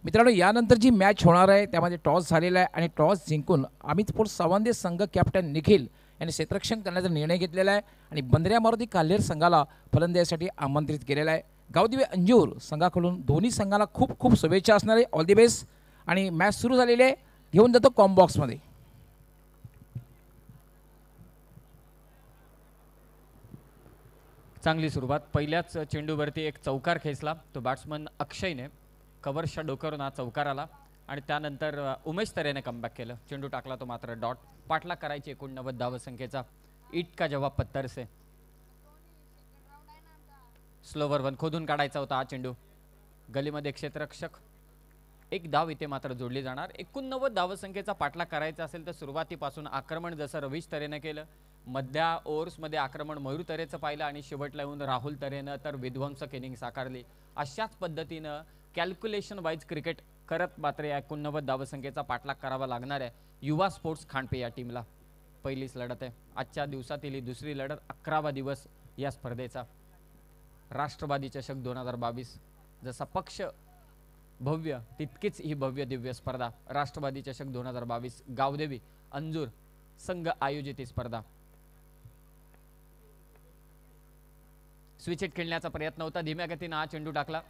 मित्रांनो यानंतर जी मॅच होणार आहे त्यामध्ये टॉस झालेला आहे आणि टॉस जिंकून अमित स्पोर्ट्स सावंदे संघ कॅप्टन निखिल यांनी क्षेत्ररक्षण करण्याचा निर्णय घेतलेला आहे आणि बंदऱ्या मारुती काल्हेर संघाला फलंदाजीसाठी आमंत्रित केलेलं आहे. गावदेवी अंजूर संघाकडून दोन्ही संघाला खूप खूप शुभेच्छा असणार आहे. All the best. आणि मॅच सुरू झालेली आहे. घेऊन जातो कॉम्बॉक्समध्ये. चांगली सुरुवात. पहिल्याच चेंडूवरती एक चौकार खेचला तो बॅट्समन अक्षयने. कव्हरच्या डोक्यावरून हा चौकार आला आणि त्यानंतर उमेश तरेने कमबॅक केलं. चेंडू टाकला तो मात्र डॉट. पाठलाग करायची 89 धावसंख्येचा. इट का जवाब पत्थर से. स्लोवर वन खोदून काढायचा होता हा चेंडू. गलीमध्ये क्षेत्ररक्षक. एक धाव इथे मात्र जोडली जाणार. 89 धावसंख्येचा पाठलाग करायचा असेल तर सुरुवातीपासून आक्रमण जसं रवीश तरेने केलं, मध्या ओव्हर्समध्ये आक्रमण मयूर तरेचं पाहिलं आणि शेवटला येऊन राहुल तरेनं तर विध्वंसक इनिंग साकारली. अशाच पद्धतीनं कॅल्क्युलेशन वाईज क्रिकेट करत मात्र या 89 धावसंख्येचा पाठलाग करावा लागणार आहे युवा स्पोर्ट्स खांडपे या टीमला. पहिलीच लढत आहे. आजच्या दिवसातील ही दुसरी लढत. 11वा दिवस या स्पर्धेचा. राष्ट्रवादी चषक 2022. जसा पक्ष भव्य तितकीच ही भव्य दिव्य स्पर्धा. राष्ट्रवादी चषक 2022 गावदेवी अंजूर संघ आयोजित ही स्पर्धा. स्विच हिट खेळण्याचा प्रयत्न होता. धीम्या गतीने हा चेंडू टाकला.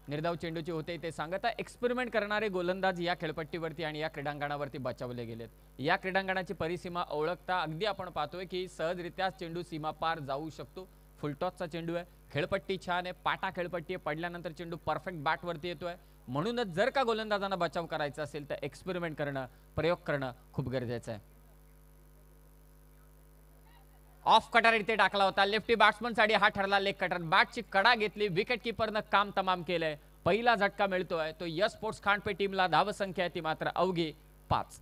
निर्धाव चेंडूची होते ते सांगता एक्सपेरिमेंट करणारे गोलंदाज या खेळपट्टीवरती आणि या क्रीडांगणावरती बचावले गेलेत. या क्रीडांगणाची परिसीमा ओळखता अगदी आपण पाहतोय की सहजरित्या चेंडू सीमा पार जाऊ शकतो. फुलटॉसचा चेंडू आहे. खेळपट्टी छान आहे. पाटा खेळपट्टी आहे. पडल्यानंतर चेंडू परफेक्ट बॅटवरती येतोय. म्हणूनच जर का गोलंदाजांना बचाव करायचा असेल तर एक्सपेरिमेंट करणं, प्रयोग करणं खूप गरजेचं आहे. ऑफ कटर इथे टाकला होता. लेफ्टी बॅट्समन साठी हा ठरला लेग कटर. बॅटची कडा घेतली. विकेट किपरनं काम तमाम केलंय. पहिला झटका मिळतोय तो यस स्पोर्ट्स खांडपे टीमला. धावसंख्या ती मात्र अवघी 5.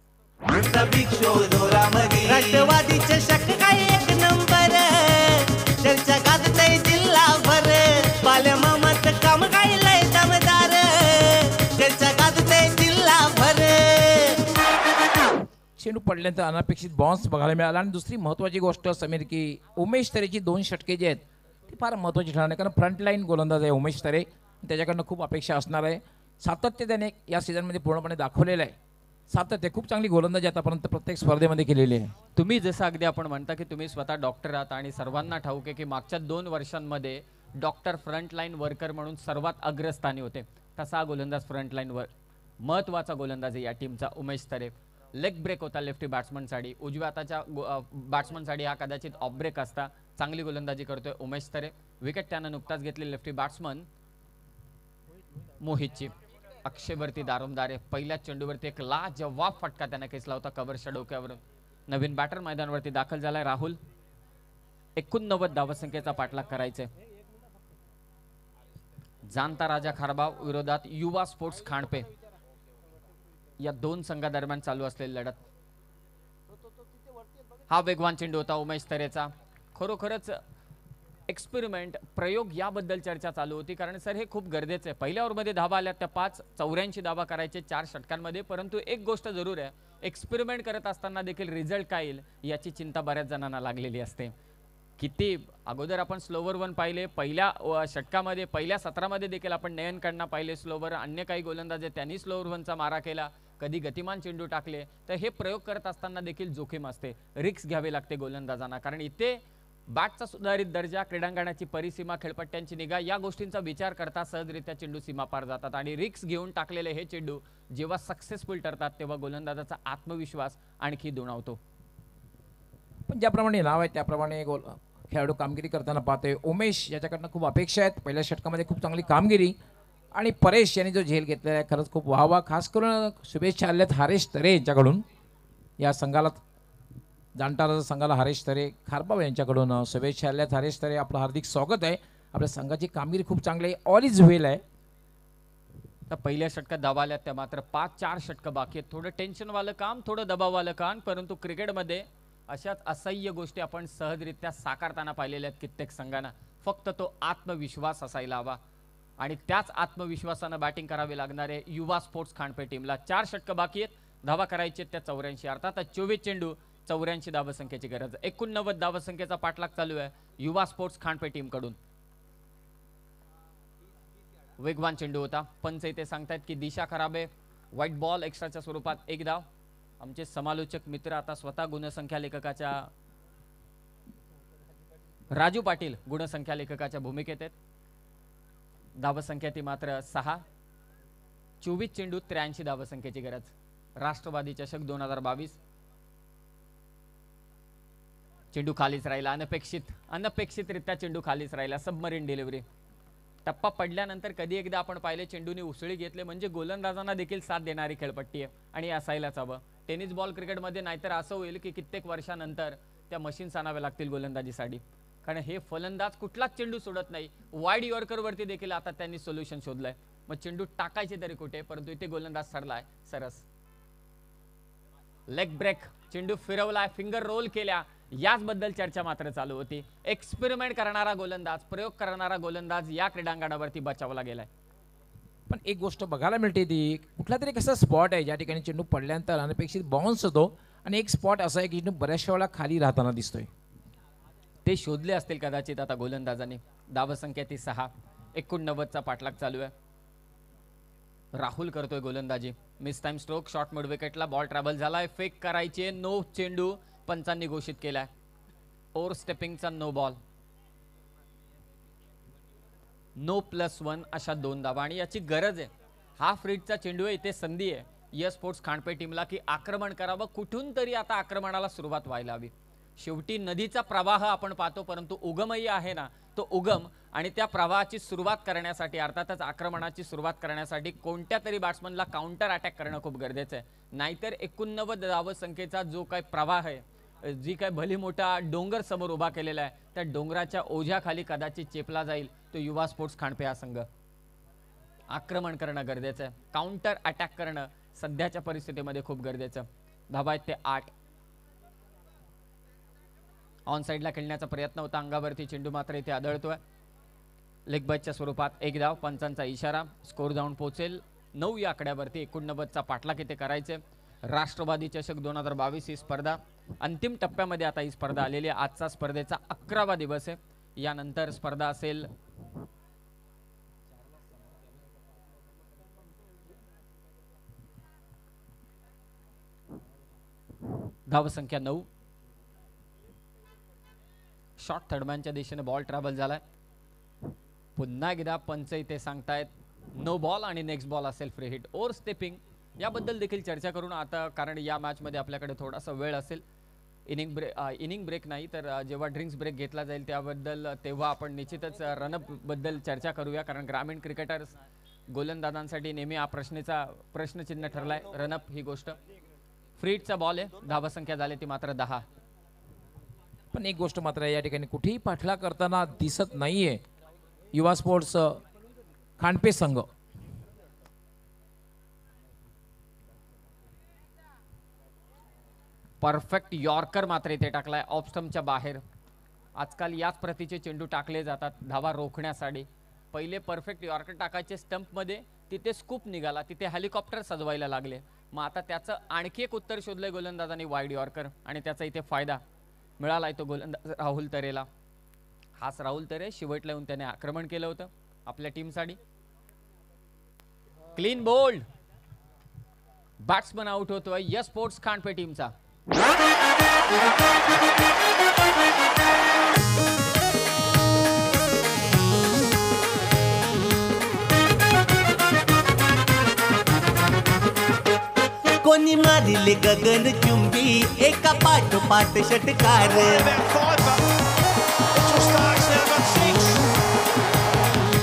राष्ट्रवादी चषक काय एक नंबर. चर्चा गाजतय जिल्हाभर. बालमामाच काम काय लय दमदार. चर्चा गाजतय जिल्हाभर. चेंडू पडल्यानंतर अनपेक्षित बाउन्स बघायला मिळाला. आणि दुसरी महत्त्वाची गोष्ट समीर की उमेश तरेची 2 षटके जी आहेत ती फार महत्त्वाची ठरणार आहे. कारण फ्रंटलाईन गोलंदाज आहे उमेश तरे. त्याच्याकडनं खूप अपेक्षा असणार आहे. सातत्य त्याने या सीझनमध्ये पूर्णपणे दाखवलेलं आहे. सातत्य खूप चांगली गोलंदाजी आतापर्यंत प्रत्येक स्पर्धेमध्ये केलेली आहे. तुम्ही जसं अगदी आपण म्हणता की तुम्ही स्वतः डॉक्टर आहात आणि सर्वांना ठाऊक आहे की मागच्या 2 वर्षांमध्ये डॉक्टर फ्रंटलाईन वर्कर म्हणून सर्वात अग्रस्थानी होते. तसा हा गोलंदाज फ्रंटलाईन वर महत्त्वाचा गोलंदाज आहे या टीमचा उमेश तरे. लेग ब्रेक होता लेफ्टी बॅट्समनसाठी. उजव्या हाताच्या बॅट्समनसाठी हा कदाचित ऑफ ब्रेक असता. चांगली गोलंदाजी करतोय उमेश तरे. विकेट त्यानं नुकताच घेतली लेफ्टी बॅट्समन मोहितची. अक्षयवरती दारोमदार आहे. पहिल्या चेंडूवरती एक लाजवाब फटका त्याने खेचला होता कव्हरच्या डोक्यावरून. नवीन बॅटर मैदानावरती दाखल झालाय राहुल. 89 धावसंख्येचा पाठलाग करायचे. जाणता राजा खारबाव विरोधात युवा स्पोर्ट्स खांडपे या 2 संघादरम्यान चालू असलेली लढत. हा वेगवान चेंडू होता उमेश तरेचा. खरोखरच एक्सपेरिमेंट प्रयोग याबद्दल चर्चा चालू होती कारण सर हे खूप गरजेचं आहे. पहिल्या ओव्हरमध्ये धावा आल्या त्या 5. 84 धावा करायचे 4 षटकांमध्ये. परंतु एक गोष्ट जरूर आहे एक्सपेरिमेंट करत असताना देखील रिझल्ट काय येईल याची चिंता बऱ्याच जणांना लागलेली असते. किती अगोदर आपण स्लोवर वन पाहिले, पहिल्या षटकामध्ये पहिल्या सत्रामध्ये देखील आपण नयन कडना पाहिले स्लोवर, अन्य काही गोलंदाज त्यांनी स्लोवर वनचा मारा केला, कधी गतिमान चेंडू टाकले. तर हे प्रयोग करत असताना देखील जोखीम असते, रिक्स घ्यावे लागते गोलंदाजांना, कारण इथे बॅटचा सुधारित दर्जा, क्रीडांगणाची परिसीमा, खेळपट्ट्यांची निगा या गोष्टींचा विचार करता सहजरित्या चेंडू सीमा पार जातात आणि रिक्स घेऊन टाकलेले हे चेंडू जेव्हा सक्सेसफुल ठरतात तेव्हा गोलंदाजाचा आत्मविश्वास आणखी दुणावतो. पण ज्याप्रमाणे नाव आहे त्याप्रमाणे खेळाडू कामगिरी करताना पाहतोय. उमेश याच्याकडनं खूप अपेक्षा आहेत, पहिल्या षटकामध्ये खूप चांगली कामगिरी, आणि परेश यांनी जो झेल घेतलेला आहे खरंच खूप वाहवा. खास करून शुभेच्छा आल्यात हरेश तरे यांच्याकडून, या संघाला जाणणारा संघाला हरेश तरे खारबाव यांच्याकडून शुभेच्छा आल्यात. हरेश तरे आपलं हार्दिक स्वागत आहे. आपल्या संघाची कामगिरी खूप चांगली आहे, ऑल इज वेल आहे. तर पहिल्या षटकात धावा आल्या त्या मात्र 5-4 षटकं बाकी आहेत. थोडं टेन्शनवालं काम, थोडं दबाववालं काम, परंतु क्रिकेटमध्ये अशाच असह्य गोष्टी आपण सहजरित्या साकारताना पाहिलेल्या आहेत कित्येक संघांना. फक्त तो आत्मविश्वास असायला हवा आणि त्याच आत्मविश्वासानं बॅटिंग करावी लागणार आहे युवा स्पोर्ट्स खांडपे टीमला. 4 षटकं बाकी आहेत, धावा करायची त्या 84, अर्थात 24 चेंडू 84 धावसंख्येची गरज. 89 धावसंख्येचा पाठलाग चालू आहे युवा स्पोर्ट्स खांडपे टीम कडून. वेगवान चेंडू होता, पंच इथे सांगतायत की दिशा खराब आहे, व्हाईट बॉल एक्स्ट्राच्या स्वरूपात 1 धाव. आमचे समालोचक मित्र आता स्वतः गुणसंख्या लेखकाच्या राजू पाटील गुणसंख्या लेखकाच्या भूमिकेत आहेत. धावसंख्या ती मात्र 6, 24 चेंडू 83 धावसंख्येची गरज. राष्ट्रवादी चषक 2022. चेंडू खालीच राहिला, अनपेक्षितरित्या चेंडू खालीच राहिला. Submarine delivery. टप्पा पडल्यानंतर कधी एकदा आपण पाहिले चेंडूने उसळी घेतले म्हणजे गोलंदाजांना देखील साथ देणारी खेळपट्टी आहे आणि असायलाच हवं. टेनिस बॉल क्रिकेटमध्ये नाहीतर असं होईल की कित्येक वर्षानंतर त्या मशीन्स आणाव्या लागतील गोलंदाजीसाठी, कारण हे फलंदाज कुठलाच चेंडू सोडत नाही. वाईड यॉर्करवरती देखील आता त्यांनी सोल्युशन शोधलंय. मग चेंडू टाकायचे तरी कुठे, परंतु इथे गोलंदाज सरलाय सरस. लेग ब्रेक, चेंडू फिरवलाय, फिंगर रोल केल्या, याचबद्दल चर्चा मात्र चालू होती. एक्सपेरिमेंट करणारा गोलंदाज, प्रयोग करणारा गोलंदाज या क्रीडांगणावरती बचावला गेलाय. पण एक गोष्ट बघायला मिळते ती कुठला तरी कसा स्पॉट आहे ज्या ठिकाणी चेंडू पडल्यानंतर अनपेक्षित बाउन्स होतो, आणि एक स्पॉट असा आहे की चेंडू बऱ्याचशा वेळा खाली राहताना दिसतोय. ते शोधले असतील कदाचित आता गोलंदाजांनी. धावसंख्या ती 6, 89चा पाठलाग चालू आहे. राहुल करतोय गोलंदाजी. Miss time stroke, short mid विकेटला बॉल ट्रॅव्हल झालाय, फेक करायचे, नो चेंडू पंचांनी घोषित केलाय. ओव्हर स्टेपिंगचा नो बॉल, नो +1 अशा 2 धावा आणि याची गरज आहे. हाफ रीडचा चेंडू आहे, इथे संधी आहे या स्पोर्ट्स खांडपे टीमला की आक्रमण करावं. कुठून तरी आता आक्रमणाला सुरुवात व्हायला हवी. शेवटी नदीचा प्रवाह आपण पाहतो, परंतु उगमही आहे ना, तो उगम आणि त्या प्रवाहाची सुरुवात करण्यासाठी, अर्थातच आक्रमणाची सुरुवात करण्यासाठी कोणत्या तरी बॅट्समनला काउंटर अटॅक करणं खूप गरजेचं आहे. नाहीतर 89 धावसंख्येचा जो काही प्रवाह आहे, जी काय भली मोठा डोंगर समोर उभा केलेला आहे, त्या डोंगराच्या ओझ्याखाली कदाचित चेपला जाईल तो युवा स्पोर्ट्स खांडपे हा संघ. आक्रमण करणं गरजेचं आहे, काउंटर अटॅक करणं सध्याच्या परिस्थितीमध्ये खूप गरजेचं. धावा आहेत ते 8. ऑन साईडला खेळण्याचा प्रयत्न होता, अंगावरती चेंडू मात्र इथे आदळतोय. लेग बायच्या स्वरूपात 1 धाव, पंचांचा इशारा. स्कोर जाऊन पोहोचेल 9 या आकड्यावरती. 89चा पाठलाग इथे करायचे. राष्ट्रवादी चषक 2022 ही स्पर्धा अंतिम टप्प्यामध्ये आता ही स्पर्धा आलेली आहे. आजचा स्पर्धेचा 11वा दिवस आहे. यानंतर स्पर्धा असेल धावसंख्या 9. शॉर्ट थर्डमॅनच्या दिशेने बॉल ट्रॅव्हल झालाय. पुन्हा एकदा पंच इथे सांगतायत नो बॉल आणि नेक्स्ट बॉल असेल फ्री हिट. ओव्हर स्टेपिंग याबद्दल देखील चर्चा करून आता, कारण या मॅचमध्ये आपल्याकडे थोडासा वेळ असेल. इनिंग ब्रेक नाही तर जेव्हा ड्रिंक्स ब्रेक घेतला जाईल त्याबद्दल तेव्हा आपण निश्चितच रनअप बद्दल चर्चा करूया, कारण ग्रामीण क्रिकेटर्स गोलंदाजांसाठी नेहमी हा प्रश्नचिन्ह ठरलाय रनअप ही गोष्ट. फ्री हिटचा बॉल आहे, धावसंख्या झाली ती मात्र 10. पण एक गोष्ट मात्र या ठिकाणी कुठेही पाठला करताना दिसत नाहीये युवा स्पोर्ट्स खांडपे संघ. परफेक्ट यॉर्कर मात्र इथे टाकलाय ऑफ स्टंपच्या बाहेर. आजकाल याच प्रतीचे चेंडू टाकले जातात धावा रोखण्यासाठी. पहिले परफेक्ट यॉर्कर टाकायचे स्टंपमध्ये, तिथे स्कूप निघाला, तिथे हेलिकॉप्टर सजवायला लागले. मग आता त्याचं आणखी एक उत्तर शोधलंय गोलंदाजांनी वाईड यॉर्कर आणि त्याचा इथे फायदा मिळालाय तो गोलंदाज राहुल तरेला. हाच राहुल तरे शेवटला येऊन त्याने आक्रमण केलं होतं आपल्या टीमसाठी. क्लीन बोल्ड, बॅट्समन आउट होतोय यस स्पोर्ट्स खांडपे टीमचा. कोणी मारिले गगन चुंबी एका पाठोपाठ षटकार.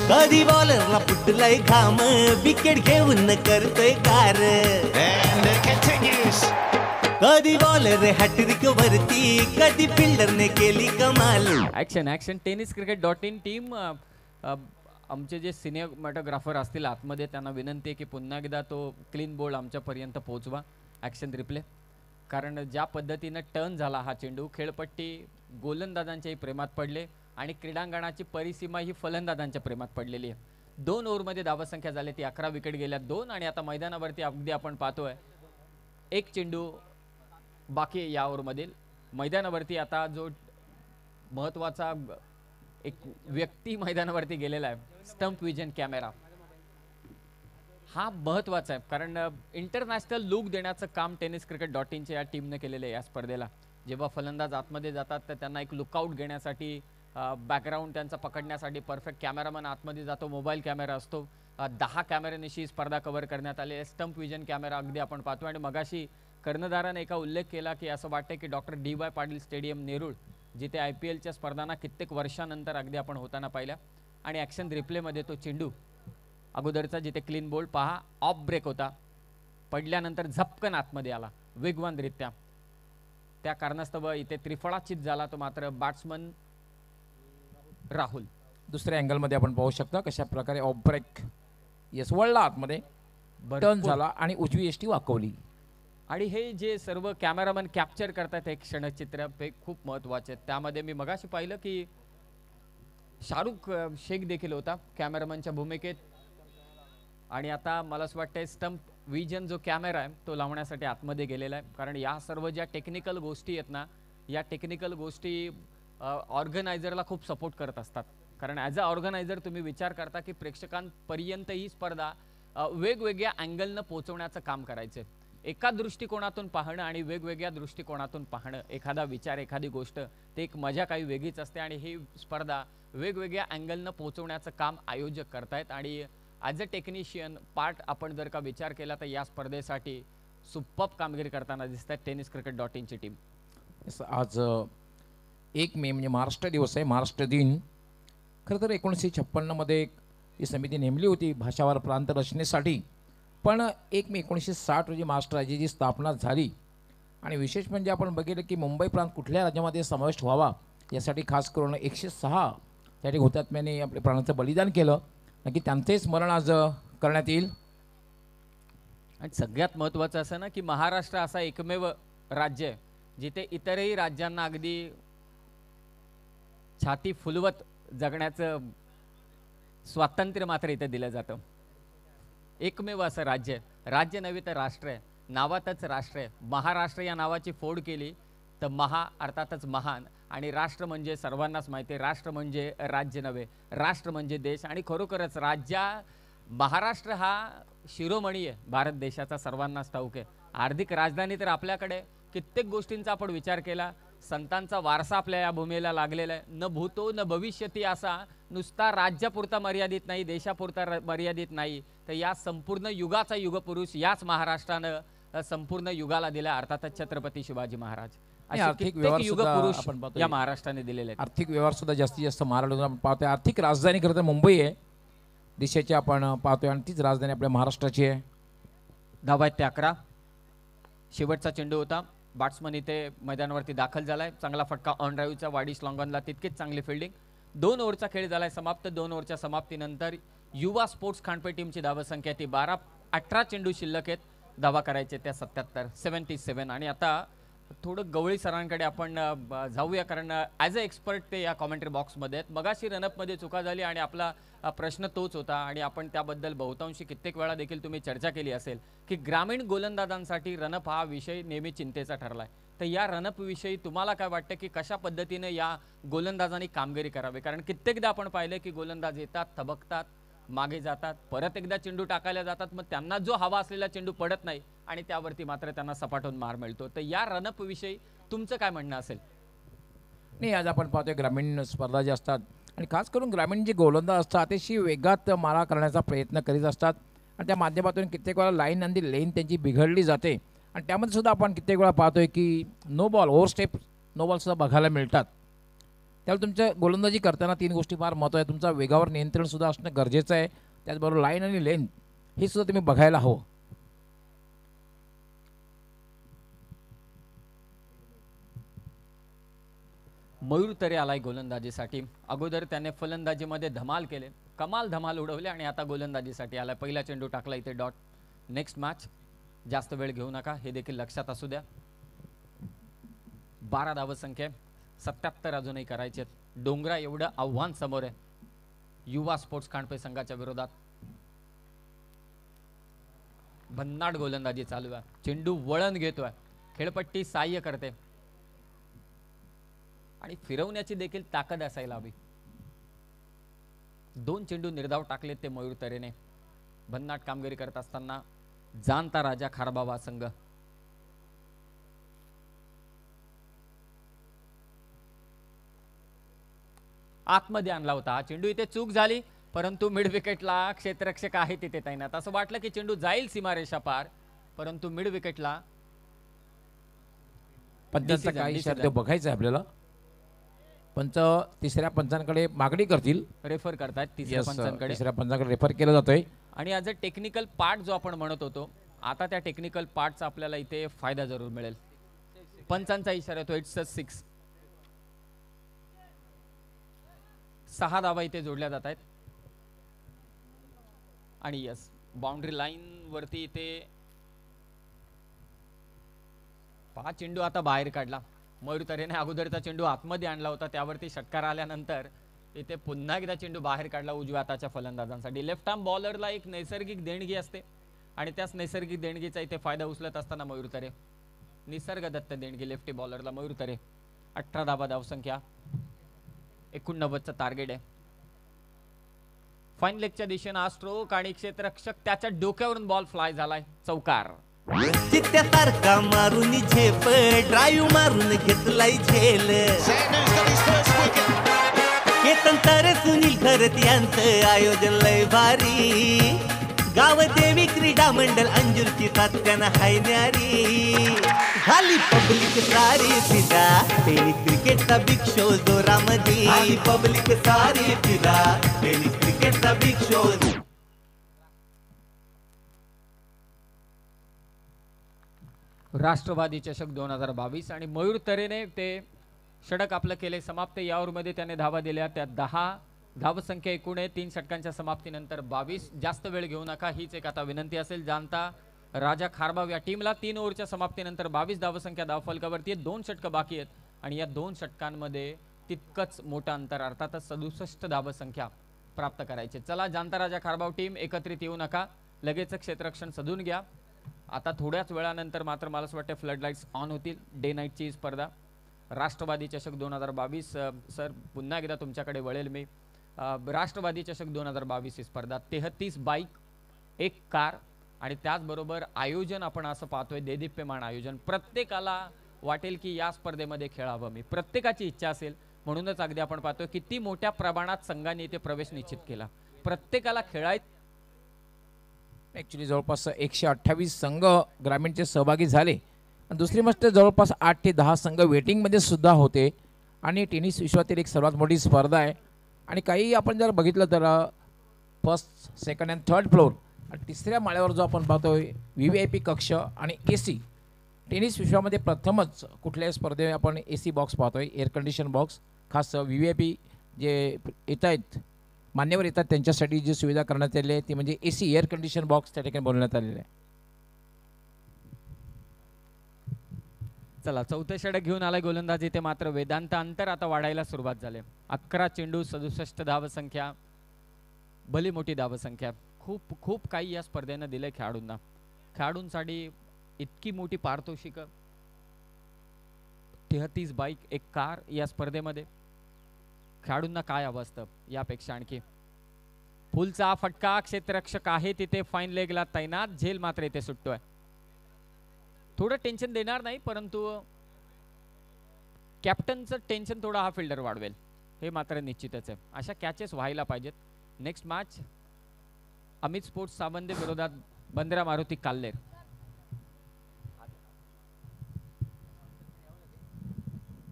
कधी बॉलरला फुटलाय घाम विकेट घेऊन करतोय कार. कधी बॉलर हॅट्रिक वरती कधी फिल्डरने केली कमाल. ऍक्शन ऍक्शन tenniscricket.in टीम आमचे जे सिनेमॅटोग्राफर असतील आतमध्ये त्यांना विनंती आहे की पुन्हा एकदा तो क्लीन बोल्ड आमच्यापर्यंत पोहोचवा ॲक्शन रिप्ले. कारण ज्या पद्धतीनं टर्न झाला हा चेंडू खेळपट्टी गोलंदाजांच्याही प्रेमात पडले आणि क्रीडांगणाची परिसीमा ही फलंदाजांच्या प्रेमात पडलेली आहे. 2 ओव्हरमध्ये धावसंख्या झाली ती 11 विकेट गेल्या 2 आणि आता मैदानावरती अगदी आपण पाहतोय एक चेंडू बाकी आहे या ओव्हरमधील. मैदानावरती आता जो महत्त्वाचा एक व्यक्ती मैदानावरती गेलेला आहे स्टंप विजन कॅमेरा. हा महत्त्वाचा आहे कारण इंटरनॅशनल लुक देण्याचं काम tenniscricket.in या टीमने केलेलं आहे या स्पर्धेला. जेव्हा फलंदाज आतमध्ये जातात तर त्यांना एक लुकआउट घेण्यासाठी बॅकग्राऊंड त्यांचा पकडण्यासाठी परफेक्ट कॅमेरामन आतमध्ये जातो. मोबाईल कॅमेरा असतो. 10 कॅमेऱ्यानिशी स्पर्धा कव्हर करण्यात आली आहे. स्टंप विजन कॅमेरा अगदी आपण पाहतो. आणि मगाशी कर्णधाराने एका उल्लेख केला की असं वाटतं की doctor D.Y. Patil stadium Nerul जिथे IPLच्या स्पर्धांना कित्येक वर्षानंतर अगदी आपण होताना पाहिल्या. आणि ॲक्शन रिप्लेमध्ये तो चेंडू अगोदरचा जिथे क्लीन बोल्ड पहा ऑफ ब्रेक होता पडल्यानंतर झपकन आतमध्ये आला वेगवानरित्या. त्या कारणास्तव इथे त्रिफळाचित झाला तो मात्र बॅट्समन राहुल. दुसऱ्या अँगलमध्ये आपण पाहू शकता कशा प्रकारे ऑफ ब्रेक येस वळला आतमध्ये टर्न झाला आणि उजवी एष्टी वाकवली. आणि हे जे सर्व कॅमेरामन कॅप्चर करतात हे क्षणचित्र हे खूप महत्त्वाचे आहेत. त्यामध्ये मी मगाशी पाहिलं की शाहरुख शेख देखील होता कॅमेरामनच्या भूमिकेत. आणि आता मला असं वाटतंय स्टंप विजन जो कॅमेरा आहे तो लावण्यासाठी आतमध्ये गेलेला आहे. कारण या सर्व ज्या टेक्निकल गोष्टी आहेत ना या टेक्निकल गोष्टी ऑर्गनायझरला खूप सपोर्ट करत असतात. कारण ॲज अ ऑर्गनायझर तुम्ही विचार करता की प्रेक्षकांपर्यंत ही स्पर्धा वेगवेगळ्या अँगलनं पोहोचवण्याचं काम करायचं. एका दृष्टिकोनातून पाहणं आणि वेगवेगळ्या दृष्टिकोनातून पाहणं एखादा विचार एखादी गोष्ट ते एक मजा काही वेगळीच असते. आणि ही स्पर्धा वेगवेगळ्या अँगलनं पोहोचवण्याचं काम आयोजक करतायत. आणि ॲज अ टेक्निशियन पार्ट आपण जर का विचार केला तर या स्पर्धेसाठी सुपर्ब कामगिरी करताना दिसत आहे tenniscricket.in ची टीम. आज 1 मे म्हणजे महाराष्ट्र दिवस आहे. महाराष्ट्र दिन खरं तर 1956 ही समिती नेमली होती भाषावार प्रांत रचनेसाठी. पण 1 मे 1960 रोजी महाराष्ट्र राज्याची स्थापना झाली. आणि विशेष म्हणजे आपण बघितलं की मुंबई प्रांत कुठल्या राज्यामध्ये समाविष्ट व्हावा यासाठी खास करून 106 त्या हुतात्म्यांनी आपल्या प्राणाचं बलिदान केलं. नक्की त्यांचे स्मरण आज करण्यात येईल. आणि सगळ्यात महत्त्वाचं असं ना की महाराष्ट्र असा एकमेव राज्य आहे जिथे इतरही राज्यांना अगदी छाती फुलवत जगण्याचं स्वातंत्र्य मात्र इथे दिलं जातं. एकमेव असं राज्य आहे. राज्य नव्हे तर राष्ट्र आहे. नावातच राष्ट्र आहे. महाराष्ट्र या नावाची फोड केली तर महा अर्थातच महान आणि राष्ट्र म्हणजे सर्वांनाच माहिती आहे राष्ट्र म्हणजे राज्य नव्हे राष्ट्र म्हणजे देश. आणि खरोखरच महाराष्ट्र हा शिरोमणी आहे भारत देशाचा सर्वांनाच ठाऊक आहे. आर्थिक राजधानी तर आपल्याकडे कित्येक गोष्टींचा आपण विचार केला. संतांचा वारसा आपल्या या भूमीला लागलेला आहे. न भूतो न भविष्यती असा नुसता राज्यापुरता मर्यादित नाही देशापुरता मर्यादित नाही तर या संपूर्ण युगाचा युगपुरुष याच महाराष्ट्रानं संपूर्ण युगाला दिला अर्थातच छत्रपती शिवाजी महाराज. आर्थिक व्यवहार युगपुरुष आपण पाहतो या महाराष्ट्राने दिलेले आहेत. आर्थिक व्यवहार सुद्धा जास्तीत जास्त महाराष्ट्रात आपण पाहतोय. आर्थिक राजधानी खरं तर मुंबई आहे देशाची आपण पाहतोय आणि तीच राजधानी आपल्या महाराष्ट्राची आहे. धावा आहेत ते 11. शेवटचा चेंडू होता. बॅट्समन इथे मैदानावरती दाखल झालाय. चांगला फटका ऑन ड्राईव्हचा वाडीस लॉंगॉनला तितकीच चांगली फिल्डिंग. 2 ओव्हरचा खेळ झालाय समाप्त. 2 ओव्हरच्या समाप्तीनंतर युवा स्पोर्ट्स खांडपे टीमची धावसंख्या ती 12. 18 चेंडू शिल्लक आहेत. धावा करायचे त्या 77 आणि आता थोडं गवळी सरांकडे आपण जाऊया, कारण ॲज अ एक्सपर्ट ते या कॉमेंट्री बॉक्समध्ये आहेत. मगाशी रनअपमध्ये चुका झाली आणि आपला प्रश्न तोच होता आणि आपण त्याबद्दल बहुतांशी कित्येक वेळा देखील तुम्ही चर्चा केली असेल की ग्रामीण गोलंदाजांसाठी रनअप हा विषय नेहमी चिंतेचा ठरला आहे. तर या रनअप विषयी तुम्हाला काय वाटतं की कशा पद्धतीने या गोलंदाजांनी कामगिरी करावी? कारण कित्येकदा आपण पाहिलं की गोलंदाज येतात, थबकतात, मागे जातात, परत एकदा चेंडू टाकायला जातात, मग त्यांना जो हवा असलेला चेंडू पडत नाही आणि त्यावरती मात्र त्यांना सपाटून मार मिळतो. तर या रनअप विषयी तुमचं काय म्हणणं असेल? नाही, आज आपण पाहतोय ग्रामीण स्पर्धा ज्या असतात आणि खास करून ग्रामीण जे गोलंदाज असतात अतिशय वेगात मारा करण्याचा प्रयत्न करीत असतात आणि त्या माध्यमातून कित्येक वेळा लाईन आणि लेन त्यांची बिघडली जाते आणि त्यामध्ये सुद्धा आपण कित्येक वेळा पाहतोय की no ball, over step no ball सुद्धा बघायला मिळतात. त्यामुळे तुमच्या गोलंदाजी करताना 3 गोष्टी फार महत्त्व आहे. तुमचा वेगावर नियंत्रण सुद्धा असणं गरजेचं आहे. त्याचबरोबर लाईन आणि लेन हे सुद्धा तुम्ही बघायला हवं. मयूर तरे आलाय गोलंदाजीसाठी. अगोदर त्याने फलंदाजीमध्ये धमाल केले, कमाल धमाल उडवले आणि आता गोलंदाजीसाठी आलाय. पहिला चेंडू टाकला इथे डॉट. नेक्स्ट मॅच, जास्त वेळ घेऊ नका, हे देखील लक्षात असू द्या. 12 धावसंख्या, 77 अजूनही करायचे. डोंगरा एवढं आव्हान समोर आहे युवा स्पोर्ट्स कांडपे संघाच्या विरोधात. भन्नाट गोलंदाजी चालू आहे. चेंडू वळण घेतोय, खेळपट्टी सहाय्य करते आणि फिरवण्याची देखील ताकद असायला हवी. 2 चेंडू निर्धाव टाकलेत ते मयूर तरेने. भन्नाट कामगिरी करत असताना जाणता राजा खारबावा संघ. आतमध्ये आणला होता हा चेंडू, इथे चूक झाली परंतु मिड विकेटला क्षेत्ररक्षक आहे तिथे तैनात. असं वाटलं की चेंडू जाईल सीमारेषा पार, परंतु मिड विकेटला पंचांचा काही शब्द बघायचा आहे आपल्याला. पंच तिसऱ्या पंचांकडे मागणी करतील, रेफर करतायत तिसऱ्या पंचांकडे. तिसऱ्या पंचांकडे रेफर केलं जातोय आणि ॲज अ टेक्निकल पार्ट जो आपण म्हणत होतो, आता त्या टेक्निकल पार्टचा आपल्याला इथे फायदा जरूर मिळेल. पंचांचा इशारा येतो, इट्स अ 6. 6 धावा इथे जोडल्या जात आहेत आणि यस, बाउंड्री लाईन वरती इथे 5 चेंडू आता बाहेर काढला. मयूर तरेने अगोदरचा चेंडू आतमध्ये आणला होता, त्यावरती षटकार आल्यानंतर इथे पुन्हा एकदा चेंडू बाहेर काढला उजव्या हाताच्या फलंदाजांसाठी. लेफ्ट आर्म बॉलरला एक नैसर्गिक देणगी असते आणि त्याच नैसर्गिक देणगीचा इथे फायदा उचलत असताना मयूर तरे. निसर्ग दत्त देणगी लेफ्टी बॉलरला मयूर तरे. 18 धावा धावसंख्या, 89चं टार्गेट आहे. फाईन लेगच्या दिशेनं हा स्ट्रोक आणि क्षेत्ररक्षक त्याच्या डोक्यावरून बॉल फ्लाय झालाय, चौकार. चित्त्यासारखा मारून झेप, ड्राईव्ह मारून घेतलाय झेल. केतन तर सुनील खरत यांचं आयोजन लय भारी. गावदेवी क्रीडा मंडळ अंजूरची तात्यानं हाय न्यारी. खाली पब्लिक सारी फिदा, टेनिस क्रिकेटचा बिग शो जोरामध्ये. पब्लिक सारी फिदा, टेनिस क्रिकेटचा बिग शो. राष्ट्रवादी चषक 2022 आणि मयूर तरेने ते षटक आपलं केले समाप्त. या ओव्हरमध्ये त्याने धावा दिल्या, त्या 10 धावसंख्या एकूण आहे. 3 षटकांच्या समाप्तीनंतर 22. जास्त वेळ घेऊ नका, हीच एक आता विनंती असेल. जाणता राजा खारबाव या टीमला 3 ओव्हरच्या समाप्तीनंतर 22 धावसंख्या धावफलकावरती आहे. 2 षटकं बाकी आहेत आणि या 2 षटकांमध्ये तितकंच मोठं अंतर, अर्थातच 67 धावसंख्या प्राप्त करायचे. चला, जाणता राजा खारबाव टीम एकत्रित येऊ नका, लगेच क्षेत्ररक्षण सधून घ्या. आता थोड्याच वेळानंतर मात्र मला असं वाटतं फ्लड लाईट्स ऑन होतील. डे नाईटची स्पर्धा राष्ट्रवादी चषक 2022. सर, पुन्हा एकदा तुमच्याकडे वळेल मी. राष्ट्रवादी चषक 2022 ही स्पर्धा 33 बाईक, 1 कार आणि त्याचबरोबर आयोजन आपण असं पाहतोय देदीप्यमान आयोजन. प्रत्येकाला वाटेल की या स्पर्धेमध्ये खेळावं मी, प्रत्येकाची इच्छा असेल. म्हणूनच अगदी आपण पाहतोय किती मोठ्या प्रमाणात संघांनी इथे प्रवेश निश्चित केला. प्रत्येकाला खेळायचं. ॲक्च्युली जवळपास 128 संघ ग्रामीणचे सहभागी झाले आणि दुसरी गोष्ट जवळपास 8 ते 10 संघ वेटिंगमध्ये सुद्धा होते आणि टेनिस विश्वातील एक सर्वात मोठी स्पर्धा आहे. आणि काही आपण जर बघितलं तर first, second and third floor आणि तिसऱ्या माळ्यावर जो आपण पाहतोय VVIP कक्ष आणि AC. टेनिस विश्वामध्ये प्रथमच कुठल्याही स्पर्धेत आपण AC बॉक्स पाहतोय, एअर कंडिशन बॉक्स. खास VVIP जे येत आहेत, मान्यवर येतात, त्यांच्यासाठी जी सुविधा करण्यात आलेली आहे ती म्हणजे AC एअर कंडिशन बॉक्स त्या ठिकाणी बनवण्यात आलेला आहे. चला चौथं षटक घेऊन आलाय गोलंदाजी ते मात्र वेदांत अंतर आता वाढायला सुरुवात झाले. 11 चेंडू 67 धावसंख्या, भली मोठी धावसंख्या. खूप खूप काही या स्पर्धेनं दिले खेळाडूंना. खेळाडूंसाठी इतकी मोठी पारितोषिक, 33 बाईक, एक कार या स्पर्धेमध्ये. खेळाडूंना काय हवं असतं यापेक्षा आणखी. फुलचा फटका, क्षेत्ररक्षक आहे तिथे फाईन लेगला तैनात. झेल मात्र इथे सुटतोय. थोडं टेन्शन देणार नाही, परंतु कॅप्टनचं टेन्शन थोडं हा फिल्डर वाढवेल हे मात्र निश्चितच आहे. अशा कॅचेस व्हायला पाहिजेत. नेक्स्ट मॅच अमित स्पोर्ट्स सावंदे विरोधात बंद्रा मारुती काल्लेर.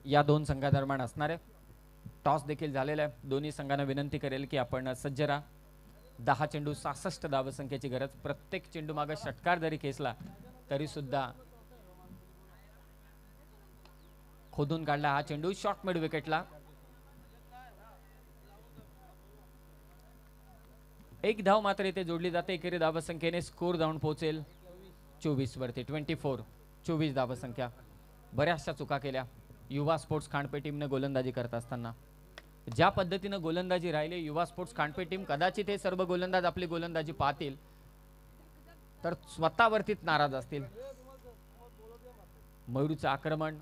या दोन संघादरम्यान असणार आहे. टॉस देखील झालेला आहे. दोन्ही संघांना विनंती करेल की आपण सज्ज राहा. 10 चेंडू 66 धावसंख्येची गरज. प्रत्येक चेंडू मागे षटकार जरी खेचला तरी सुद्धा खोदून काढला हा चेंडू. शॉर्ट मिड विकेटला. एक धाव मात्र इथे जोडली जाते. एकेरी धावसंख्येने स्कोर जाऊन पोहोचेल 24 वरती. 24 धावसंख्या. बऱ्याचशा चुका केल्या युवा स्पोर्ट्स खांडपे टीमने गोलंदाजी करत असताना. ज्या पद्धतीने गोलंदाजी राहिली युवा स्पोर्ट्स खांडपे टीम, कदाचित हे सर्व गोलंदाज आपली गोलंदाजी पाहतील तर स्वतःवरतीच नाराज असतील. मयूरचं आक्रमण,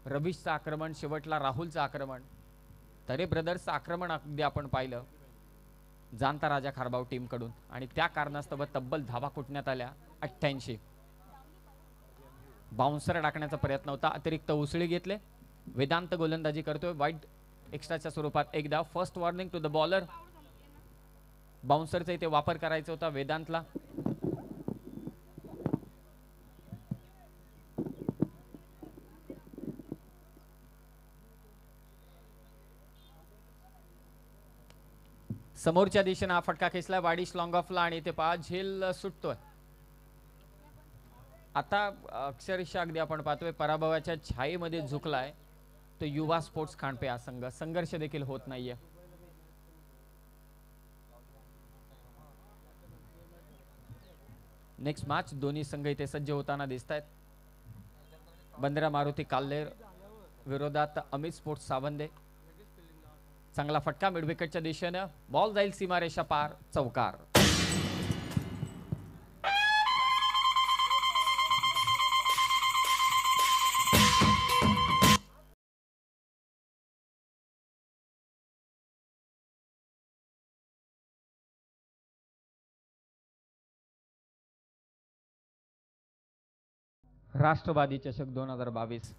रवीशचं आक्रमण, शेवटला राहुलचं आक्रमण, तरे ब्रदर्सचं आक्रमण अगदी आपण पाहिलं जाणता राजा खारबाव टीम कडून. आणि त्या कारणास्तव तब्बल धावा कुटण्यात आल्या 88. बाउन्सर टाकण्याचा प्रयत्न होता. अतिरिक्त उसळी घेतले. वेदांत गोलंदाजी करतोय वाईड एक्स्ट्राच्या स्वरूपात. एकदा first warning to the bowler. बाउन्सरचा इथे वापर करायचा होता वेदांतला. समोरच्या दिशेने हा फटका खेचला वाडीश लॉंग ऑफला आणि इथे पहा झेल सुटतोय. आता अक्षरशः अगदी आपण पाहतोय पराभवाच्या छायेमध्ये झुकलाय तो युवा स्पोर्ट्स खांडपे हा संघ. संघर्ष देखील होत नाहीये. नेक्स्ट मॅच दोन्ही संघ इथे सज्ज होताना दिसत आहेत. बंद्रा मारुती काल्लेर विरोधात अमित स्पोर्ट्स सावंदे. चांगला फटका मिड विकेटच्या दिशेने. बॉल जाईल सीमारेषा पार. चौकार. राष्ट्रवादी चषक 2022.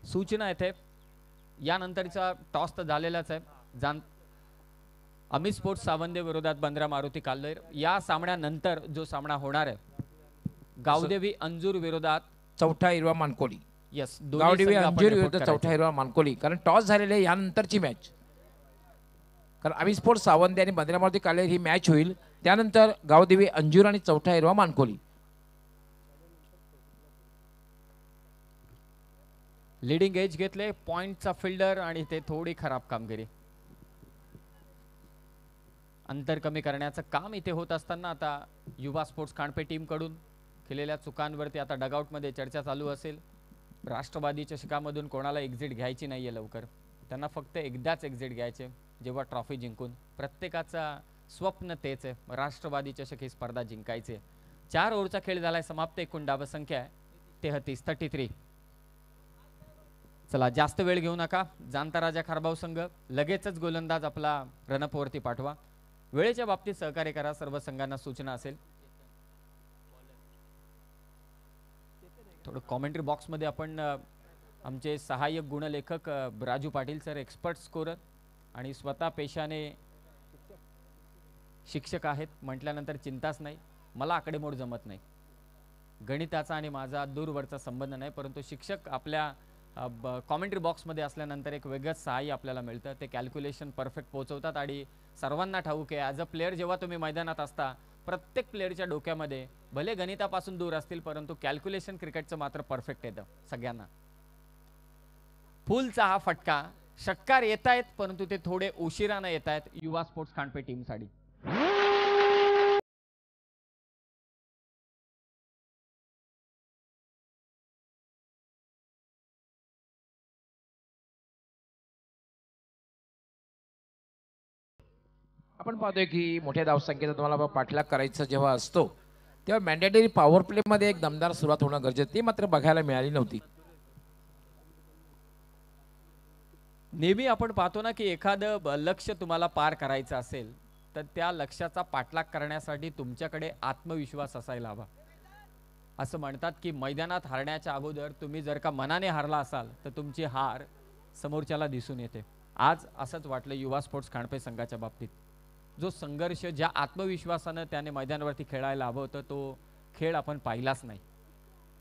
सूचना येथे यानंतरचा टॉस तर झालेलाच आहे. अमित स्पोर्ट्स सावंदे विरोधात बंद्रा मारुती काल्लेर. या सामन्यानंतर जो सामना होणार आहे गावदेवी अंजूर विरोधात चौथा हिरवा मानकोली. यस, गावदेवी अंजूर विरुद्ध चौथा हिरवा मानकोली. कारण टॉस झालेले यानंतरची मॅच. कारण अमित स्पोर्ट्स सावंदे आणि बंद्रा मारुती काल्लेर ही मॅच होईल. त्यानंतर गावदेवी अंजूर आणि चौथा हिरवा मानकोली. लीडिंग एज घेतले. पॉइंटचा फिल्डर आणि ते थोडी खराब कामगिरी. अंतर कमी करण्याचं काम इथे होत असताना आता युवा स्पोर्ट्स खांडपे टीम कडून केलेल्या चुकांवरती आता डगआउट मध्ये चर्चा चालू असेल. राष्ट्रवादी चषकामधून कोणाला एक्झिट घ्यायची नाहीये लवकर. त्यांना फक्त एकदाच एक्झिट घ्यायचे जेव्हा ट्रॉफी जिंकून. प्रत्येकाचा स्वप्न तेच आहे, राष्ट्रवादी चषक ही स्पर्धा जिंकायची. 4 ओव्हरचा खेळ झालाय समाप्त. एकूण धावसंख्या आहे 33. चला जास्त वेळ घेऊ नका. जाणता राजा खारबाव संघ लगेचच गोलंदाज आपला रनअप वरती पाठवा. वेळेच्या बाबतीत सहकार्य करा. सर्व संघांना सूचना असेल. थोडं कॉमेंट्री बॉक्स मध्ये आपण आमचे सहाय्यक गुणलेखक Raju Patil sir, expert scorer आणि स्वतः पेशाने शिक्षक आहेत म्हटल्यानंतर चिंताच नाही. मला आकडेमोड जमत नाही. गणिताचा आणि माझा दूरवरचा संबंध नाही, परंतु शिक्षक आपल्या कॉमेंट्री बॉक्समध्ये असल्यानंतर एक वेगळंच सहाय्य आपल्याला मिळतं. ते कॅल्क्युलेशन परफेक्ट पोहोचवतात आणि सर्वांना ठाऊक आहे ॲज अ प्लेअर जेव्हा तुम्ही मैदानात असता प्रत्येक प्लेअरच्या डोक्यामध्ये भले गणितापासून दूर असतील परंतु कॅल्क्युलेशन क्रिकेटचं मात्र परफेक्ट येतं सगळ्यांना. फुलचा हा फटका. षटकार येत आहेत परंतु ते थोडे उशिराने येत आहेत युवा स्पोर्ट्स खांडपे टीमसाठी. आपण पाहतोय की मोठ्या धावसंख्येचा तुम्हाला पाठलाग करायचा जेव्हा असतो तेव्हा मॅन्डेटरी पॉवर प्लेमध्ये एक दमदार सुरुवात होणं गरजेचं ती मात्र बघायला मिळाली नव्हती. नेहमी आपण पाहतो ना की एखादं लक्ष्य तुम्हाला पार करायचं असेल तर त्या लक्ष्याचा पाठलाग करण्यासाठी तुमच्याकडे आत्मविश्वास असायला हवा. असं म्हणतात की मैदानात हारण्याच्या अगोदर तुम्ही जर का मनाने हारला असाल तर तुमची हार समोरच्याला दिसून येते. आज असंच वाटलं युवा स्पोर्ट्स खांडपे संघाच्या बाबतीत. जो संघर्ष ज्या आत्मविश्वासानं त्याने मैदानावरती खेळायला हवं होतं तो खेळ आपण पाहिलाच नाही.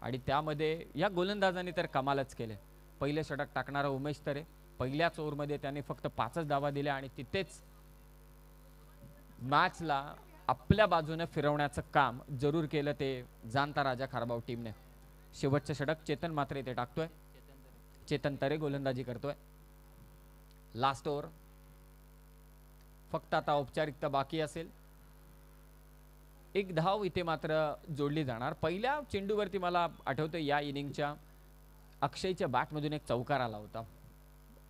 आणि त्यामध्ये या गोलंदाजांनी तर कमालच केले. पहिले षटक टाकणारा उमेश तरे पहिल्याच ओव्हरमध्ये त्याने फक्त 5च धावा दिल्या आणि तिथेच मॅचला आपल्या बाजूने फिरवण्याचं काम जरूर केलं ते जाणता राजा खारबाव टीमने. शेवटचं षटक चेतन मात्र इथे टाकतोय. चेतन तरे गोलंदाजी करतोय. लास्ट ओव्हर फक्त आता औपचारिकता बाकी असेल. एक धाव इथे मात्र जोडली जाणार. पहिल्या चेंडूवरती मला आठवतं या इनिंगच्या अक्षयच्या बॅटमधून एक चौकार आला होता.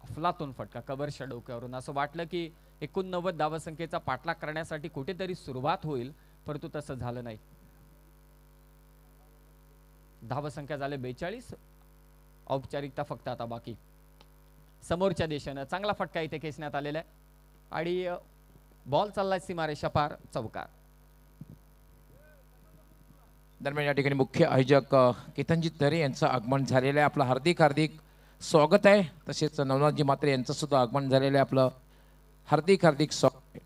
अफलातून फटका कव्हरच्या डोक्यावरून. असं वाटलं की 89 धावसंख्येचा पाठलाग करण्यासाठी कुठेतरी सुरुवात होईल परंतु तसं झालं नाही. धावसंख्या झाले 42. औपचारिकता फक्त आता बाकी. समोरच्या दिशेनं चांगला फटका इथे खेचण्यात आलेला आहे आणि बॉल चाललाय सीमारेषा पार. चौकार. दरम्यान या ठिकाणी मुख्य आयोजक केतनजी तरे यांचं आगमन झालेलं आहे. आपलं हार्दिक हार्दिक स्वागत आहे. तसेच नवनाथजी मात्रे यांचं सुद्धा आगमन झालेलं आहे. आपलं हार्दिक हार्दिक स्वागत.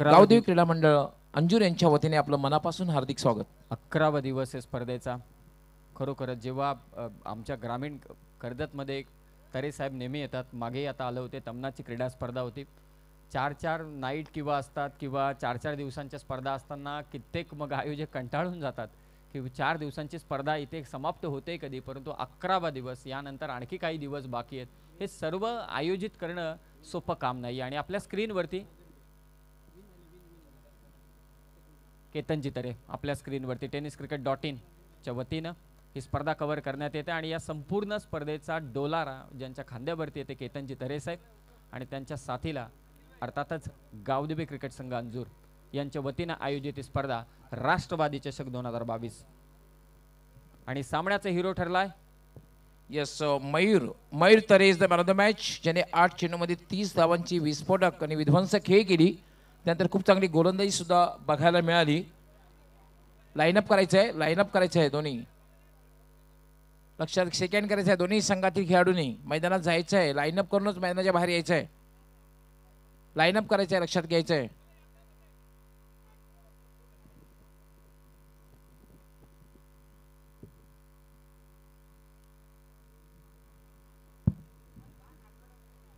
गावदेवी क्रीडा मंडळ अंजूर यांच्या वतीने आपलं मनापासून हार्दिक स्वागत. 11वा दिवस आहे स्पर्धेचा. खरोखरच जेव्हा आमच्या ग्रामीण कर्जतमध्ये तरे साहेब नेहमी येतात. मागेही आता आले होते. तमनाची क्रीडा स्पर्धा होती. 4-4 नाईट किंवा असतात किंवा 4-4 दिवसांच्या स्पर्धा असताना कित्येक मग आयोजक कंटाळून जातात की 4 दिवसांची स्पर्धा इथे समाप्त होते कधी. परंतु 11वा दिवस यानंतर आणखी काही दिवस बाकी आहेत. हे सर्व आयोजित करणं सोपं काम नाही. आणि आपल्या स्क्रीनवरती केतनजी तरे आपल्या स्क्रीनवरती tenniscricket.in च्या वतीनं ही स्पर्धा कव्हर करण्यात येते. आणि या संपूर्ण स्पर्धेचा डोलारा ज्यांच्या खांद्यावरती येते केतनजी तरे साहेब आणि त्यांच्या साथीला अर्थातच गावदेवी क्रिकेट संघ अंजूर यांच्या वतीनं आयोजित ही स्पर्धा राष्ट्रवादी चषक 2022. आणि सामन्याचा हिरो ठरलाय yes Mayur Tare is the man of the match ज्याने 8 चेंडूमध्ये 30 धावांची विस्फोटक आणि विध्वंसक खेळ केली. त्यानंतर खूप चांगली गोलंदाजी सुद्धा बघायला मिळाली. लाईनअप करायचं आहे दोन्ही लक्षात सेकंड करायचं आहे. दोन्ही संघातील खेळाडूंनी मैदानात जायचं आहे. लाईनअप करूनच मैदानाच्या बाहेर यायचं आहे. लाईनअप करायचं आहे. लक्षात घ्यायचं आहे.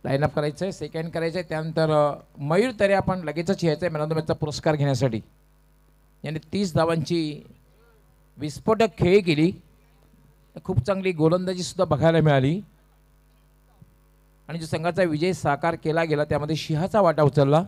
लाईनअप करायचं आहे. सेकंड करायचं आहे. त्यानंतर मयूर तरे आपण लगेचच यायचं आहे मॅन ऑफ द मॅचचा पुरस्कार घेण्यासाठी. याने 30 धावांची विस्फोटक खेळ केली. खूप चांगली गोलंदाजी सुद्धा बघायला मिळाली. आणि जो संघाचा विजय साकार केला गेला त्यामध्ये सिंहाचा वाटा उचलला.